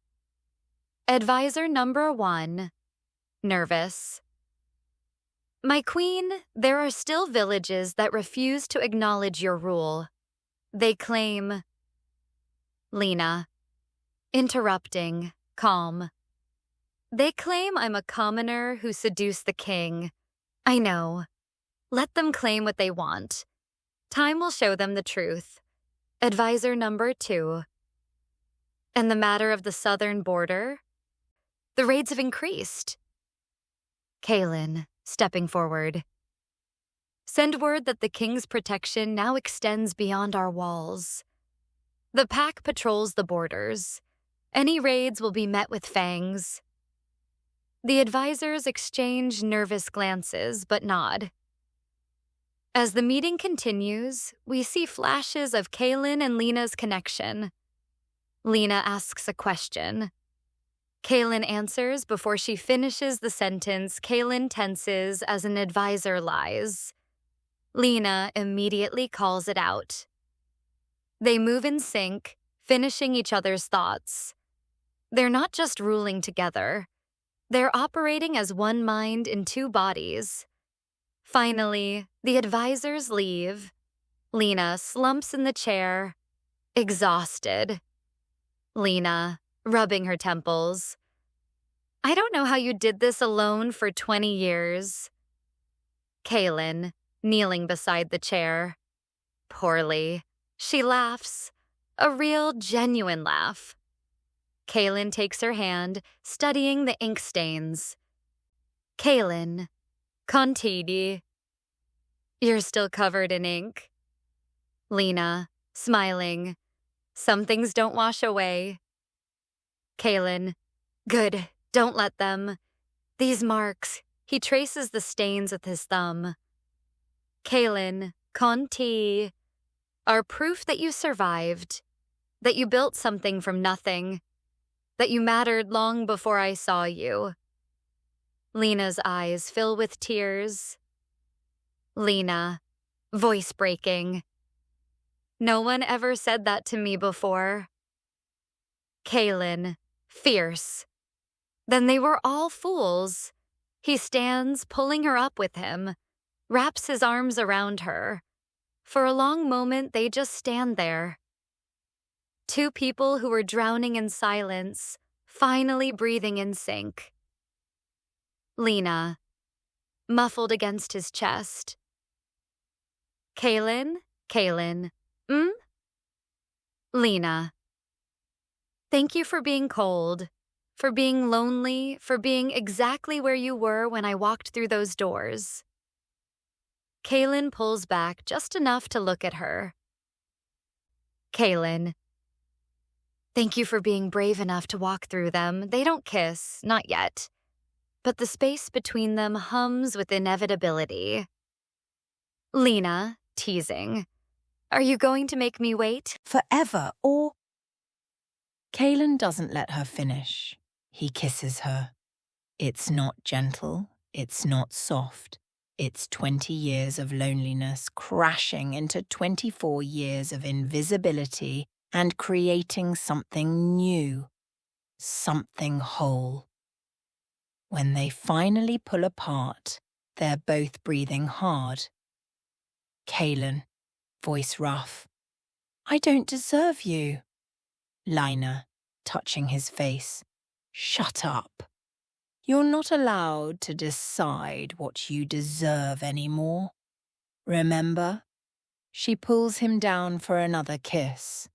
Advisor number 1, nervous. My queen, there are still villages that refuse to acknowledge your rule. They claim... Lena, interrupting, calm. They claim I'm a commoner who seduced the king. I know. Let them claim what they want. Time will show them the truth. Advisor number 2. And the matter of the southern border? The raids have increased. Kaelin, stepping forward. Send word that the king's protection now extends beyond our walls. The pack patrols the borders. Any raids will be met with fangs. The advisors exchange nervous glances, but nod. As the meeting continues, we see flashes of Kaelin and Lena's connection. Lena asks a question. Kaelin answers before she finishes the sentence. Kaelin tenses as an advisor lies. Lena immediately calls it out. They move in sync, finishing each other's thoughts. They're not just ruling together. They're operating as one mind in two bodies. Finally, the advisors leave. Lena slumps in the chair, exhausted. Lena, rubbing her temples. I don't know how you did this alone for 20 years. Kaelin, kneeling beside the chair. Poorly. She laughs. A real, genuine laugh. Kaelin takes her hand, studying the ink stains. Kaelin, Contidi. You're still covered in ink. Lena, smiling. Some things don't wash away. Kaelin, good, don't let them. These marks, he traces the stains with his thumb. Kaelin, Conti, are proof that you survived. that you built something from nothing, that you mattered long before I saw you. Lena's eyes fill with tears. Lena, voice breaking. No one ever said that to me before. Kaelin, fierce. Then they were all fools. He stands, pulling her up with him, wraps his arms around her. For a long moment, they just stand there. Two people who were drowning in silence, finally breathing in sync. Lena, muffled against his chest. Kaelin? Lena. Thank you for being cold, for being lonely, for being exactly where you were when I walked through those doors. Kaelin pulls back just enough to look at her. Kaelin. Thank you for being brave enough to walk through them. They don't kiss, not yet. But the space between them hums with inevitability. Lena, teasing. Are you going to make me wait? Forever, or... Kaelin doesn't let her finish. He kisses her. It's not gentle, it's not soft. It's 20 years of loneliness crashing into 24 years of invisibility and creating something new, something whole. When they finally pull apart, they're both breathing hard. Kaelin, voice rough. I don't deserve you. Lina, touching his face. Shut up. You're not allowed to decide what you deserve anymore. Remember? She pulls him down for another kiss.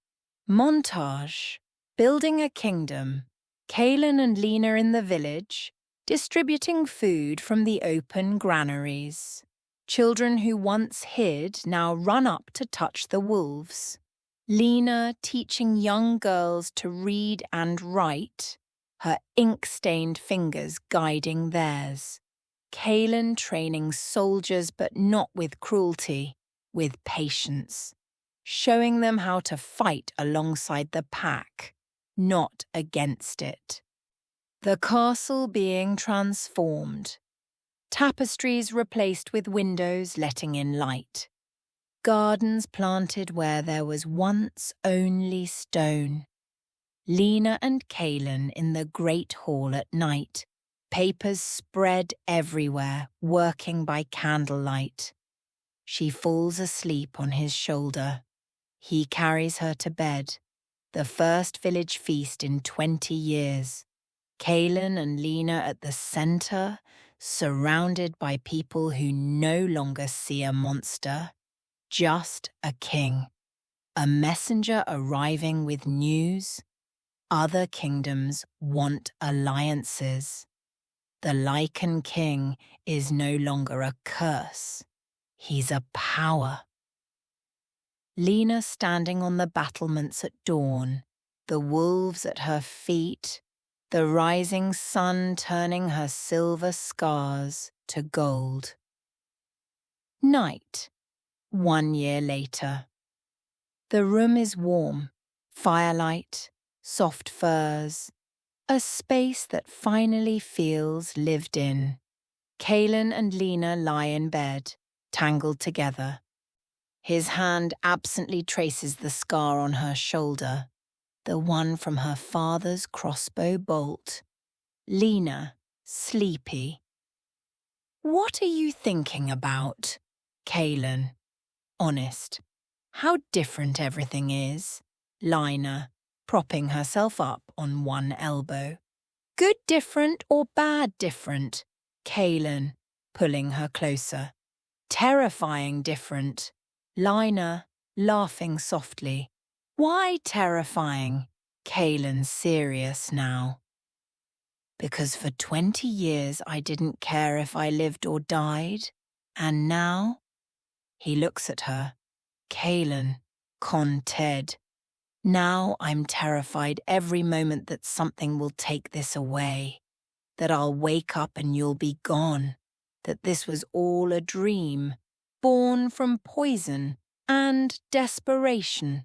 Montage. Building a kingdom. Kaelin and Lina in the village, distributing food from the open granaries. Children who once hid now run up to touch the wolves. Lina teaching young girls to read and write, her ink-stained fingers guiding theirs. Kaelin training soldiers, but not with cruelty, with patience. Showing them how to fight alongside the pack, not against it. The castle being transformed. Tapestries replaced with windows letting in light. Gardens planted where there was once only stone. Lina and Kaelin in the great hall at night. Papers spread everywhere, working by candlelight. She falls asleep on his shoulder. He carries her to bed. The first village feast in 20 years. Kaelin and Lina at the center, surrounded by people who no longer see a monster, just a king. A messenger arriving with news. Other kingdoms want alliances. The Lycan King is no longer a curse. He's a power. Lina standing on the battlements at dawn, the wolves at her feet, the rising sun turning her silver scars to gold. Night, 1 year later. The room is warm, firelight, soft furs, a space that finally feels lived in. Kaelin and Lina lie in bed, tangled together. His hand absently traces the scar on her shoulder, the one from her father's crossbow bolt. Lina, sleepy. What are you thinking about? Kaelin, honest. How different everything is. Lina, propping herself up on one elbow. Good different or bad different? Kaelin, pulling her closer. Terrifying different. Lina, laughing softly. Why terrifying? Kaelin serious now. Because for 20 years I didn't care if I lived or died, and now? He looks at her. Kaelin, con Ted. Now I'm terrified every moment that something will take this away, that I'll wake up and you'll be gone, that this was all a dream, born from poison and desperation.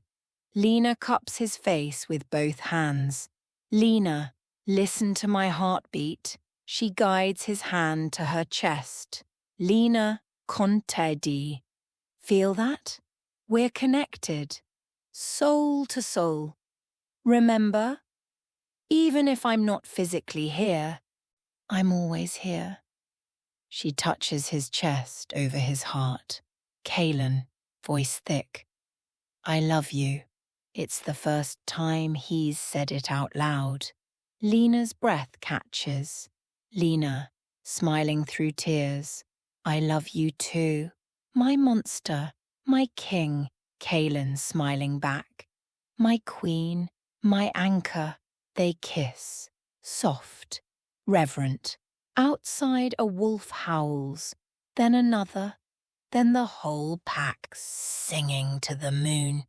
Lena cups his face with both hands. Lena, listen to my heartbeat. She guides his hand to her chest. Lena, contedi. Feel that? We're connected. Soul to soul. Remember? Even if I'm not physically here, I'm always here. She touches his chest over his heart. Kalen, voice thick. I love you. It's the first time he's said it out loud. Lena's breath catches. Lena, smiling through tears. I love you too. My monster, my king. Kalen smiling back. My queen, my anchor. They kiss. Soft, reverent. Outside a wolf howls, then another, then the whole pack singing to the moon.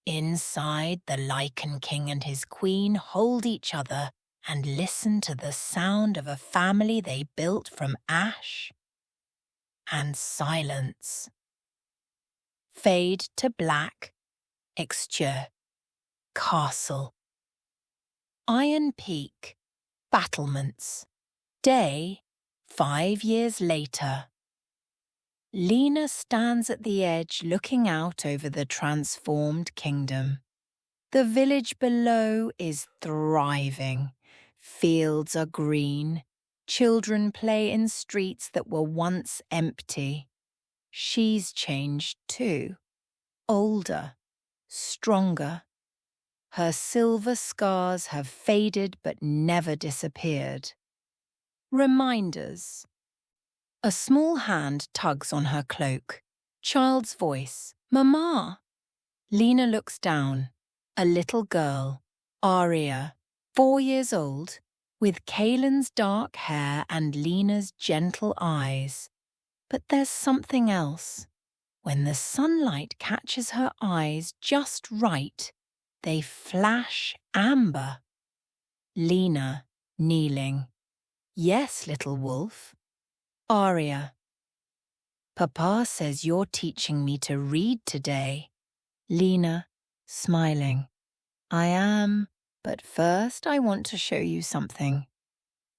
Inside, the Lycan King and his queen hold each other and listen to the sound of a family they built from ash and silence. Fade to black, exterior, castle. Iron Peak, battlements. Day, 5 years later. Lena stands at the edge looking out over the transformed kingdom. The village below is thriving. Fields are green. Children play in streets that were once empty. She's changed too. Older, stronger. Her silver scars have faded but never disappeared. Reminders. A small hand tugs on her cloak. Child's voice. Mama. Lena looks down. A little girl, Aria, 4 years old, with Kalen's dark hair and Lena's gentle eyes. But there's something else. When the sunlight catches her eyes just right, they flash amber. Lena, kneeling. Yes, little wolf. Aria. Papa says you're teaching me to read today. Lena, smiling. I am, but first I want to show you something.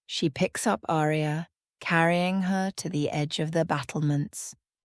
She picks up Aria, carrying her to the edge of the battlements.